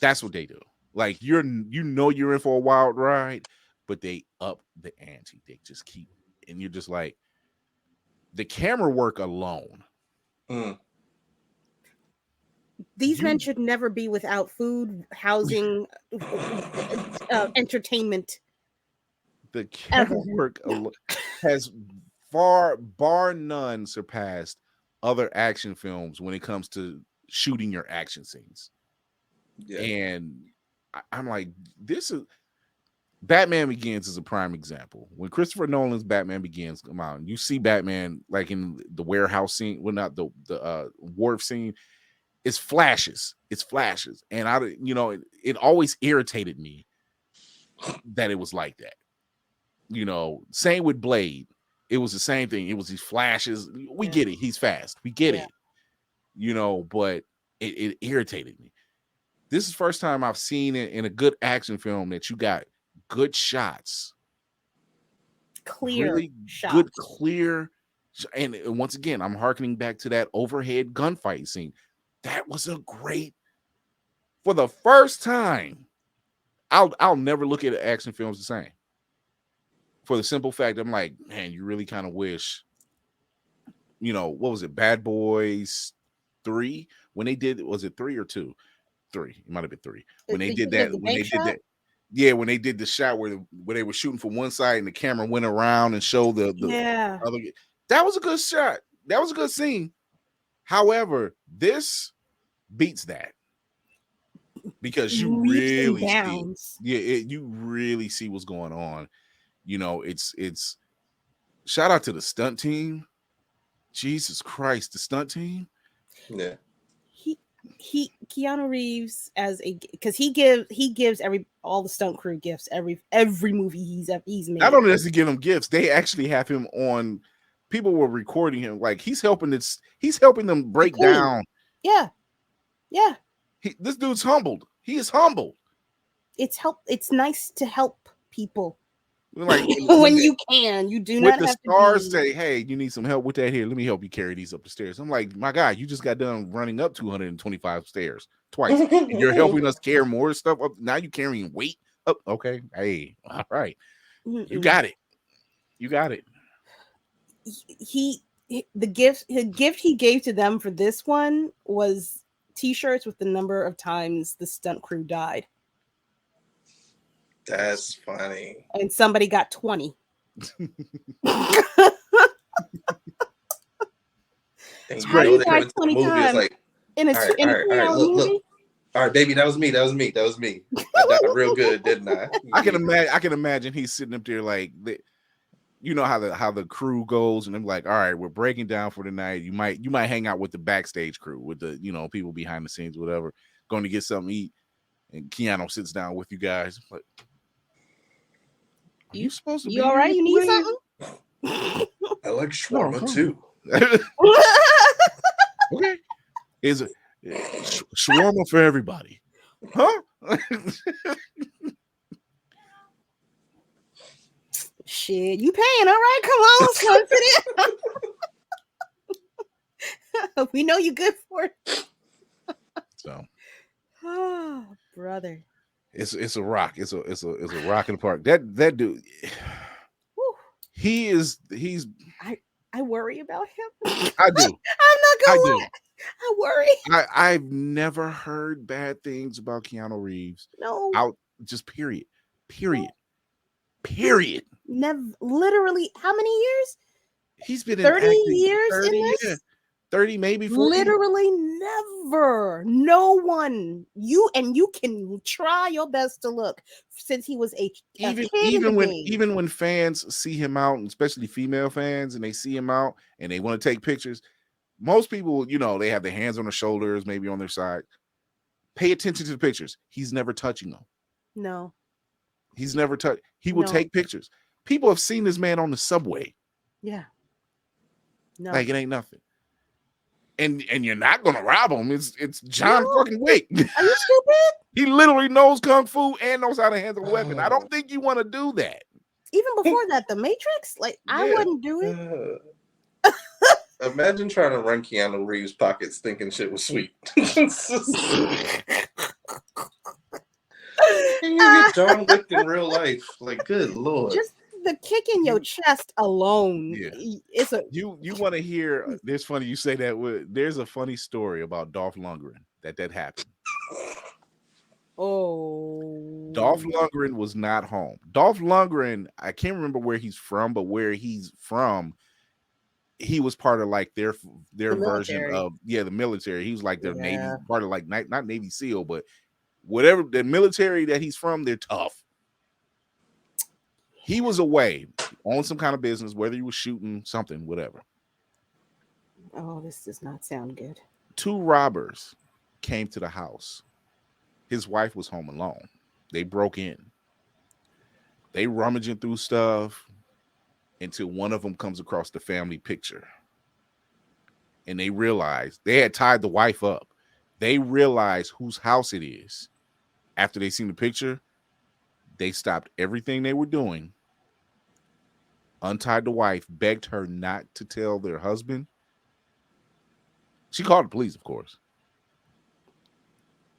That's what they do. Like, you're in for a wild ride, but they up the ante. They just keep, and you're just like, the camera work alone. These men should never be without food, housing, entertainment. The camera work has bar none surpassed other action films when it comes to shooting your action scenes. Yeah. And I'm like, this is Batman Begins is a prime example. When Christopher Nolan's Batman Begins come out, and you see Batman like in the warehouse scene, well, not the wharf scene, it's flashes. And it always irritated me that it was like that. You know, same with Blade. It was the same thing. It was these flashes. We get it. He's fast. We get it. You know, but it irritated me. This is the first time I've seen it in a good action film that you got good shots. Clear really shots. Good, clear. And once again, I'm hearkening back to that overhead gunfight scene. That was a great, for the first time, I'll never look at action films the same. For the simple fact, I'm like, man, you really kind of wish, what was it, Bad Boys 3? When they did, was it 3 or 2? 3. It might have been 3. When they did that, when they did the shot where they were shooting from one side and the camera went around and showed the other. That was a good shot. That was a good scene. However, this beats that because you really see, you really see what's going on. It's shout out to the stunt team. Jesus Christ, the stunt team. Yeah. Keanu Reeves because he gives all the stunt crew gifts every movie he's made. Not only does he give them gifts, they actually have him on. People were recording him like he's helping them break down. Yeah. This dude's humbled. He is humbled. It's nice to help people Like when you can. You do with not the have stars to be. say, "Hey, you need some help with that? Here, let me help you carry these up the stairs." I'm like, my God, you just got done running up 225 stairs twice, and you're helping us carry more stuff up. Now you carrying weight up. Okay, hey, all right, you got it. You got it. The gift he gave to them for this one was t-shirts with the number of times the stunt crew died. That's funny. And somebody got 20. And How do you die into the 20 movie, it's times like, in a all right, 3-hour look, movie? all right, baby, that was me. I died real good, didn't I? I can imagine he's sitting up there like, you know how the crew goes, and I'm like, all right, we're breaking down for the night. You might hang out with the backstage crew, with the people behind the scenes, whatever, going to get something to eat, and Keanu sits down with you guys. But are you supposed to be You all right? You need here? something? I like shawarma too. Okay, is it shawarma for everybody? Huh? Shit, you paying? All right, come on, son, sit in. We know you good for it. So, Oh, brother, it's a rock. It's a rock in the park. That dude, whew. he's. I worry about him. I do. I'm not gonna I do. lie. I worry. I've never heard bad things about Keanu Reeves. No. Out, just period. Never. Literally, how many years? He's been in 30 acting years 30, in this? yeah, 30, maybe 40. Literally never. No one. You can try your best to look since he was a kid in the game. Even when fans see him out, and especially female fans, and they see him out and they want to take pictures, most people, they have their hands on their shoulders, maybe on their side. Pay attention to the pictures. He's never touching them. No. He's never touched. He will take pictures. People have seen this man on the subway. Yeah. No. Like it ain't nothing. And you're not gonna rob him. It's John fucking Wick. Are you stupid? He literally knows kung fu and knows how to handle a weapon. I don't think you want to do that. Even before that, the Matrix, I wouldn't do it. Imagine trying to run Keanu Reeves' pockets thinking shit was sweet. Can you get John Wick in real life? Like, good lord. Just the kick in your chest alone. Yeah. It's a you want to hear. There's funny you say that. There's a funny story about Dolph Lundgren that happened. Oh, Dolph Lundgren was not home. Dolph Lundgren, I can't remember where he's from, but where he's from, he was part of like their version of the military. He was like their Navy, part of like not Navy SEAL, but whatever the military that he's from, they're tough. He was away on some kind of business, whether he was shooting something, whatever. Oh, this does not sound good. 2 robbers came to the house. His wife was home alone. They broke in. They rummaging through stuff until one of them comes across the family picture. And they realized they had tied the wife up. They realized whose house it is. After they seen the picture, they stopped everything they were doing, untied the wife, begged her not to tell their husband. She called the police, of course.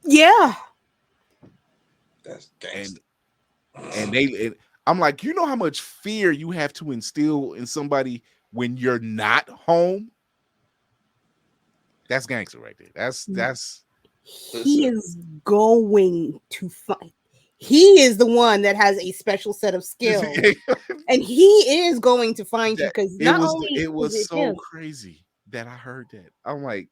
Yeah. That's gangster. And I'm like, you know how much fear you have to instill in somebody when you're not home? That's gangster right there. That's he is going to fight. He is the one that has a special set of skills, and he is going to find you because it was so him. crazy that I heard that. I'm like,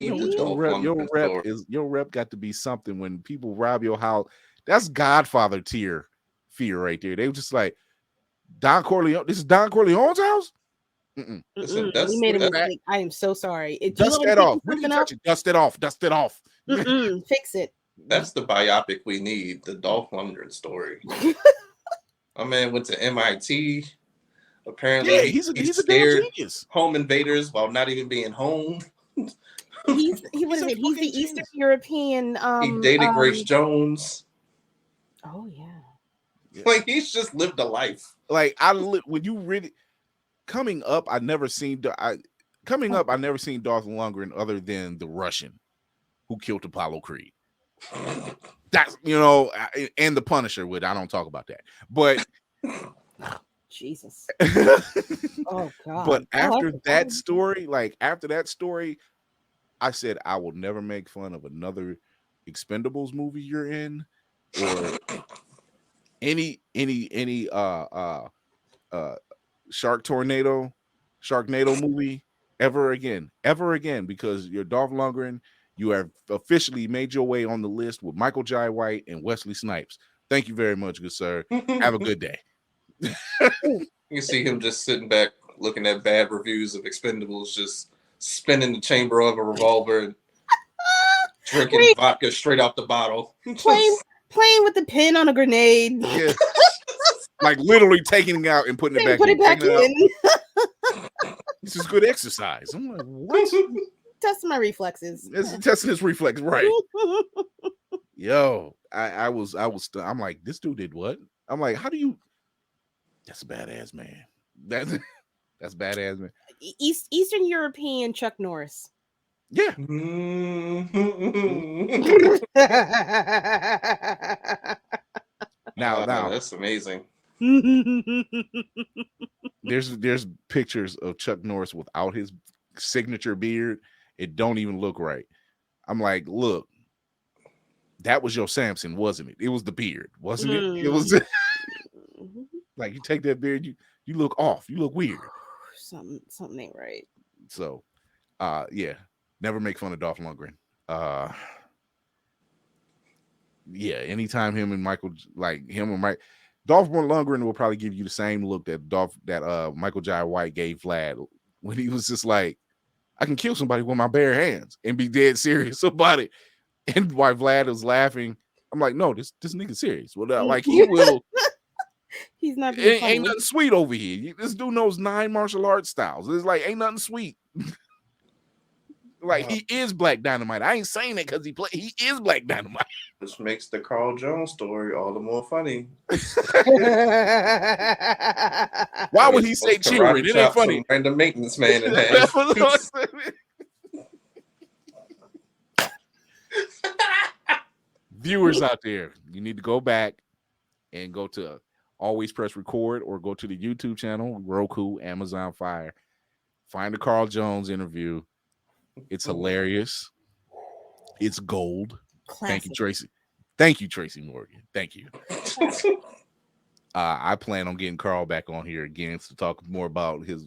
Your rep got to be something when people rob your house. That's Godfather tier fear right there. They were just like, Don Corleone. This is Don Corleone's house. Listen, we made a mistake. I am so sorry. Dust that off. When you touch it, dust it off. Dust it off. Fix it. That's the biopic we need. The Dolph Lundgren story. My man went to MIT. Apparently, he's a scared genius. home invaders while not even being home. What is it? He's the Eastern European. He dated Grace Jones. Oh yeah. Like he's just lived a life. Like when you really coming up, I never seen Dolph Lundgren other than the Russian who killed Apollo Creed. That's and the Punisher. I don't talk about that, but Jesus. Oh God. But after that story, I said I will never make fun of another Expendables movie you're in, or any Sharknado movie ever again, because you're Dolph Lundgren. You have officially made your way on the list with Michael Jai White and Wesley Snipes. Thank you very much, good sir. Have a good day. You see him just sitting back looking at bad reviews of Expendables, just spinning the chamber of a revolver and drinking vodka straight out the bottle. Playing with the pin on a grenade. Yeah. Like literally taking it out and putting it back in. This is good exercise. I'm like, what? Testing my reflexes. It's testing his reflex, right? Yo, I'm like, this dude did what? I'm like, how do you? That's a badass man. That's badass man. Eastern European Chuck Norris. Yeah. Now that's amazing. There's pictures of Chuck Norris without his signature beard. It don't even look right. I'm like, look, that was your Samson, wasn't it? It was the beard, wasn't it? It was like, you take that beard, you look off, you look weird. Something ain't right. So, yeah, never make fun of Dolph Lundgren. Yeah, anytime Dolph Lundgren will probably give you the same look that Michael Jai White gave Vlad when he was just like, I can kill somebody with my bare hands and be dead serious about it. And while Vlad was laughing, I'm like, no, this nigga's serious. Well, like he will. He's not. Ain't nothing sweet over here. This dude knows 9 martial arts styles. It's like ain't nothing sweet. Like he is Black Dynamite. I ain't saying that because he is Black Dynamite. Which makes the Carl Jones story all the more funny. Why would he say cheering? It ain't funny. Random maintenance man in half. Viewers out there, you need to go back and go to Always Press Record or go to the YouTube channel, Roku, Amazon Fire. Find the Carl Jones interview. It's hilarious. It's gold. Classic. Thank you, Tracy. Thank you, Tracy Morgan. Thank you. I plan on getting Carl back on here again to talk more about his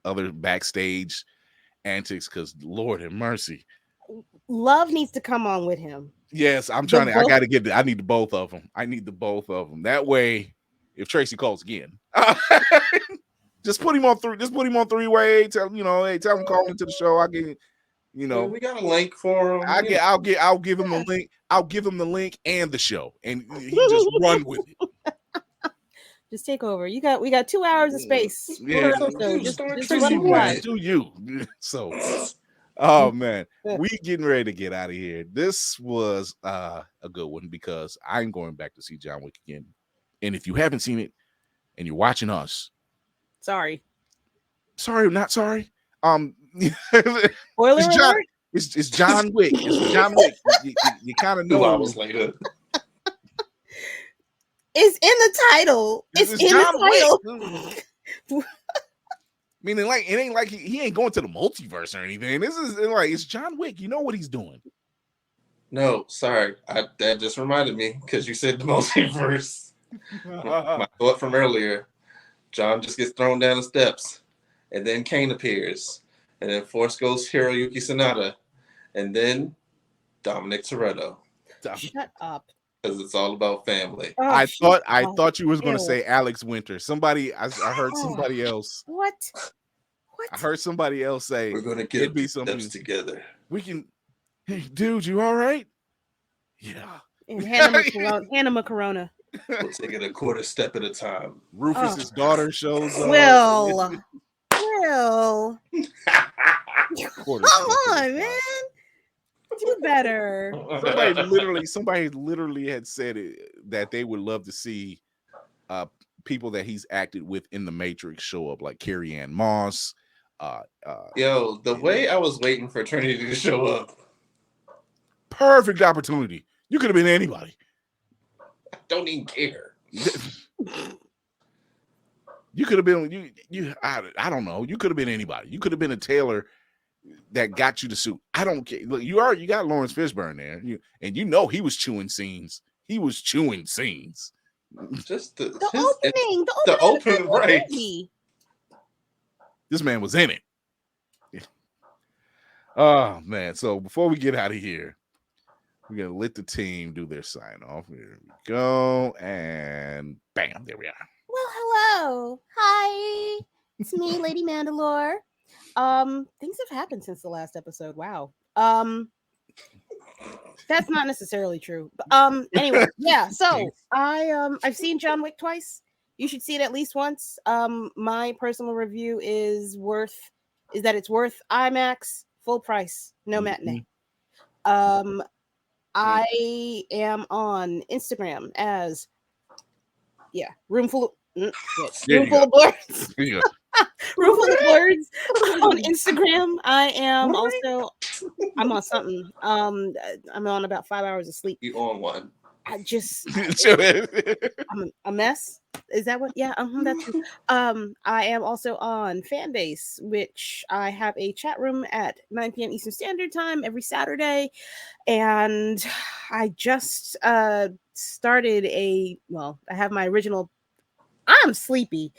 other backstage antics, because Lord have mercy. Love needs to come on with him. Yes, I'm trying to. I need the both of them. That way, if Tracy calls again, just put him on three. Just put him on 3-way. Tell him call into the show. We got a link for him. I'll give him the link. I'll give him the link and the show, and he just run with it. Just take over. We got 2 hours of space. Yeah, just run do you. So, oh man, we getting ready to get out of here. This was a good one because I'm going back to see John Wick again. And if you haven't seen it and you're watching us, sorry, not sorry. Spoiler alert. It's John Wick. It's John Wick. You kind of know. 2 hours later. It's in the title. It's in John the title. Meaning, like, it ain't like he ain't going to the multiverse or anything. This is like, it's John Wick. You know what he's doing. No, sorry. That just reminded me because you said the multiverse. My thought from earlier. John just gets thrown down the steps, and then Kane appears, and then Force Ghost Hiroyuki Sanada, and then Dominic Toretto. Shut up. Because it's all about family. Oh, I thought you was going to say Alex Winter. I heard somebody else. What? I heard somebody else say we're going to get be something together. We can. Hey, dude, you all right? Yeah. And Hannah Macarona. We'll take it a quarter step at a time. Rufus's daughter shows up. Well, Will. Quarter Come step to the on, man. Do better. Somebody literally had said that they would love to see people that he's acted with in the Matrix show up, like Carrie Ann Moss. Yo, the way I was waiting for Trinity to show up. Perfect opportunity. You could have been anybody. I don't even care. You could have been I don't know. You could have been anybody. You could have been a tailor that got you the suit. I don't care. Look, you got Lawrence Fishburne there, and you know he was chewing scenes. He was chewing scenes. Just the opening, right? This man was in it. Oh man! So before we get out of here, we're gonna let the team do their sign off. Here we go, and bam, there we are. Well, hello, hi, it's me, Lady Mandalore. Things have happened since the last episode. Wow. That's not necessarily true. But, anyway, yeah. So I've seen John Wick twice. You should see it at least once. My personal review is that it's worth IMAX full price, no matinee. I am on Instagram as roomful of blurs. Roomful of blurs on Instagram. I am also. I'm on something. I'm on about 5 hours of sleep. You on one? I just. I'm a mess. Is that what? Yeah. That's true. I am also on Fanbase, which I have a chat room at 9 p.m. Eastern Standard Time every Saturday, and I just started I have my original. I'm sleepy.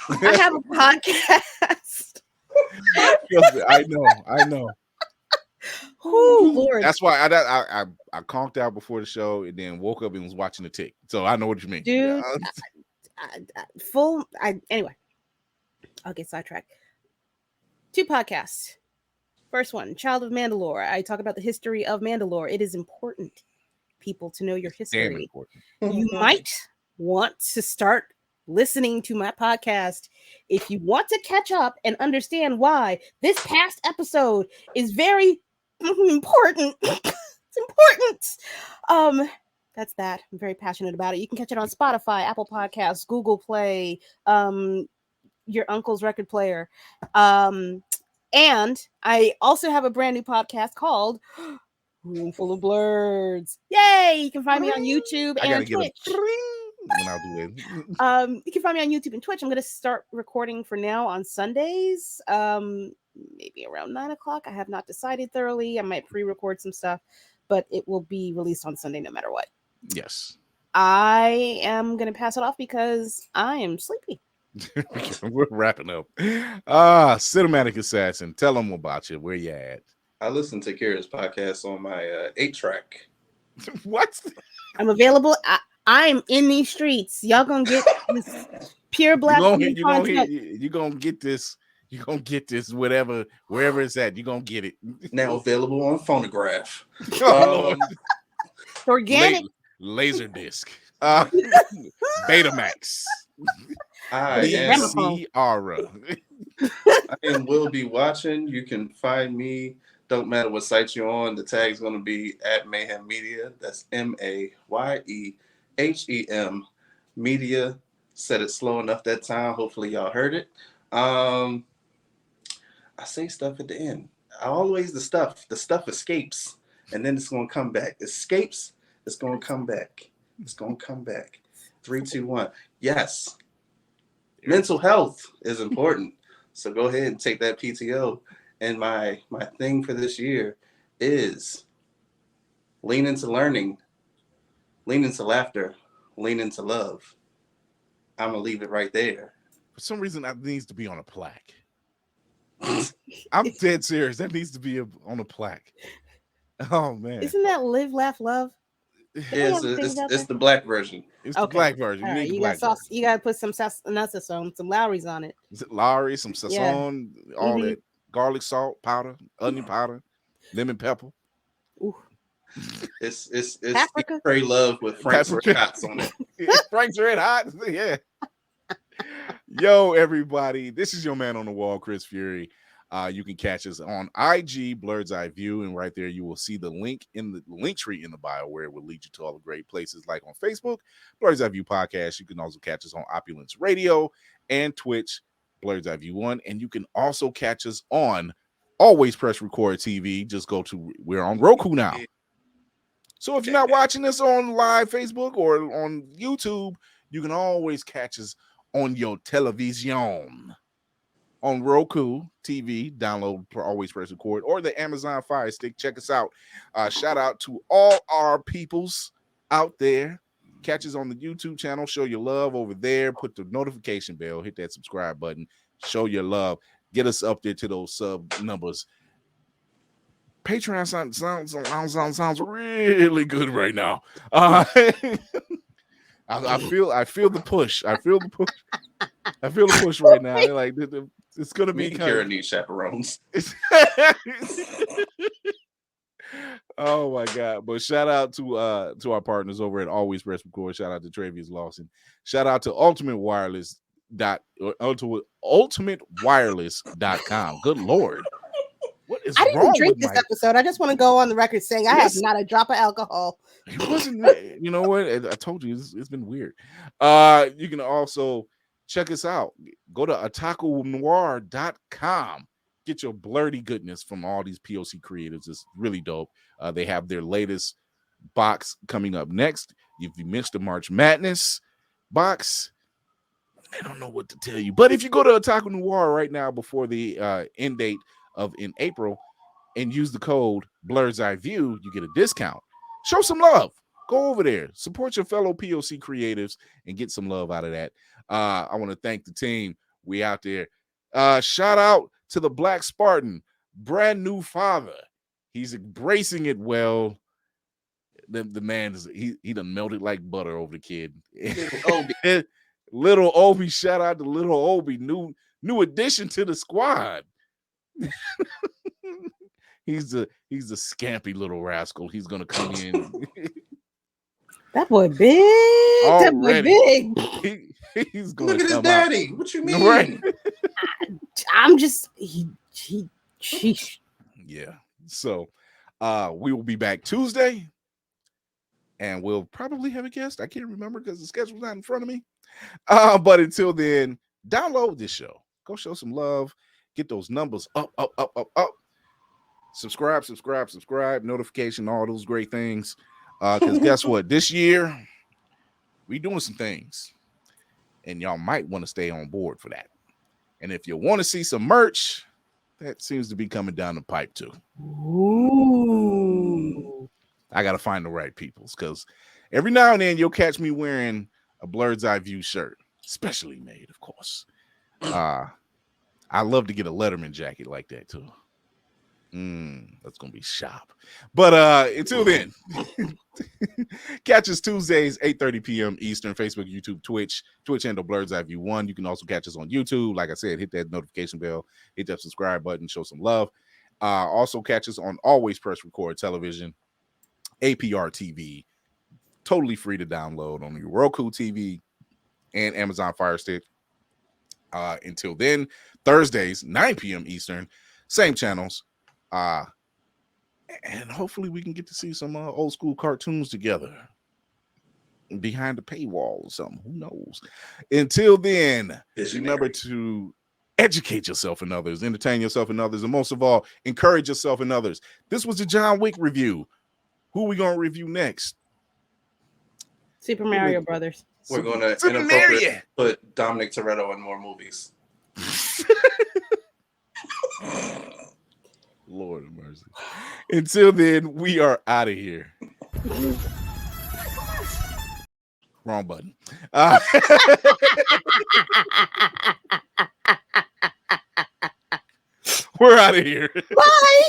I have a podcast. I know. Oh Lord! That's why I conked out before the show and then woke up and was watching the tick. So I know what you mean, dude. Anyway, I'll get sidetracked. 2 podcasts. First one, Child of Mandalore. I talk about the history of Mandalore. It is important, people, to know your history. Damn important. You might want to start listening to my podcast if you want to catch up and understand why this past episode is very important. It's important. That's that. I'm very passionate about it. You can catch it on Spotify, Apple Podcasts, Google Play, your uncle's record player. And I also have a brand new podcast called Roomful of Blurs. Yay! You can find me on YouTube and Twitch. When I'll do it. You can find me on YouTube and Twitch. I'm going to start recording for now on Sundays, maybe around 9 o'clock. I have not decided thoroughly. I might pre-record some stuff, but it will be released on Sunday no matter what. Yes. I am going to pass it off because I am sleepy. We're wrapping up. Cinematic Assassin, tell them about you. Where you at? I listen to Kira's podcast on my 8-track. What? I'm available. I'm in these streets. Y'all gonna get this pure black content. You're gonna get this. You're gonna get this wherever it's at. You're gonna get it. Now available on phonograph. Organic Laserdisc. Betamax. Ciara. And will be watching. You can find me. Don't matter what site you're on. The tag's gonna be at Mayhem Media. That's MAYEHEM Media. Said it slow enough that time. Hopefully y'all heard it. I say stuff at the end. The stuff escapes, and then it's gonna come back. Escapes, it's gonna come back. It's gonna come back. 3, 2, 1. Yes. Mental health is important. So go ahead and take that PTO. And my thing for this year is lean into learning, lean into laughter, lean into love. I'm going to leave it right there. For some reason, that needs to be on a plaque. I'm dead serious. That needs to be on a plaque. Oh, man. Isn't that Live, Laugh, Love? Yeah, it's the black version. It's the black version. Right. You got to put some Lowry's on it. Is it Lowry, some Sazon, all that. Garlic salt powder, onion powder, lemon pepper. Ooh. It's Pray Love with Frank's Red Hots on it. Frank's Red Hot, yeah. Yo, everybody, this is your man on the wall, Chris Fury. You can catch us on IG, Blurred's Eye View, and right there you will see the link in the link tree in the bio where it will lead you to all the great places like on Facebook, Blurred's Eye View Podcast. You can also catch us on Opulence Radio and Twitch, Blurred's Eye View 1, and you can also catch us on Always Press Record TV. Just go to, we're on Roku now. So if you're not watching us on live Facebook or on YouTube, you can always catch us on your television. On Roku TV, download Always Press Record or the Amazon Fire Stick. Check us out. Shout out to all our peoples out there. Catch us on the YouTube channel. Show your love over there. Put the notification bell. Hit that subscribe button. Show your love. Get us up there to those sub numbers. Patreon sounds really good right now. I feel the push. I feel the push right now. Like it's gonna be kind of need chaperones. Oh my god! But shout out to our partners over at Always Press Record. Shout out to Travius Lawson. Shout out to ultimatewireless.com. Good lord. What is I didn't wrong drink with this my... episode. I just want to go on the record saying I have not a drop of alcohol. It wasn't, you know what? I told you it's been weird. You can also check us out. Go to otakunoir.com. Get your blurry goodness from all these POC creators. It's really dope. They have their latest box coming up next. If you missed the March Madness box, I don't know what to tell you. But if you go to Otaku Noir right now before the end date of in April and use the code Blurred's Eye View, you get a discount. Show some love. Go over there. Support your fellow POC creatives and get some love out of that. I want to thank the team. We out there. Shout out to the Black Spartan, brand new father. He's embracing it well. The man is he done melted like butter over the kid. Little Obi, shout out to little Obi, new addition to the squad. He's a scampy little rascal. He's gonna come in. That boy big. Already. That boy big. He's gonna Look at his come daddy. out. What you mean? Right. I'm just sheesh. Yeah. So we will be back Tuesday. And we'll probably have a guest. I can't remember because the schedule's not in front of me. But until then, download this show. Go show some love. Get those numbers up. Subscribe. Notification, all those great things. Because guess what? This year, we doing some things. And y'all might want to stay on board for that. And if you want to see some merch, that seems to be coming down the pipe too. Ooh. I got to find the right peoples because every now and then you'll catch me wearing a Blurred's Eye View shirt, specially made, of course. I love to get a Letterman jacket like that too. That's gonna be sharp. But until then, catch us Tuesdays 8:30 p.m. Eastern, Facebook, YouTube, Twitch handle Blurred's Eye View 1. You can also catch us on YouTube. Like I said, hit that notification bell, hit that subscribe button, show some love. Also catch us on Always Press Record Television, APR TV, totally free to download on your Roku TV and Amazon Fire Stick. Until then, Thursdays 9 p.m. Eastern, same channels. And hopefully we can get to see some old school cartoons together behind the paywall or something. Who knows? Until then, remember to educate yourself and others, entertain yourself and others, and most of all, encourage yourself and others. This was the John Wick review. Who are we going to review next? Super Mario Brothers. We're going to inappropriately put Dominic Toretto in more movies. Lord of mercy. Until then, we are out of here. Wrong button. We're out of here. Bye.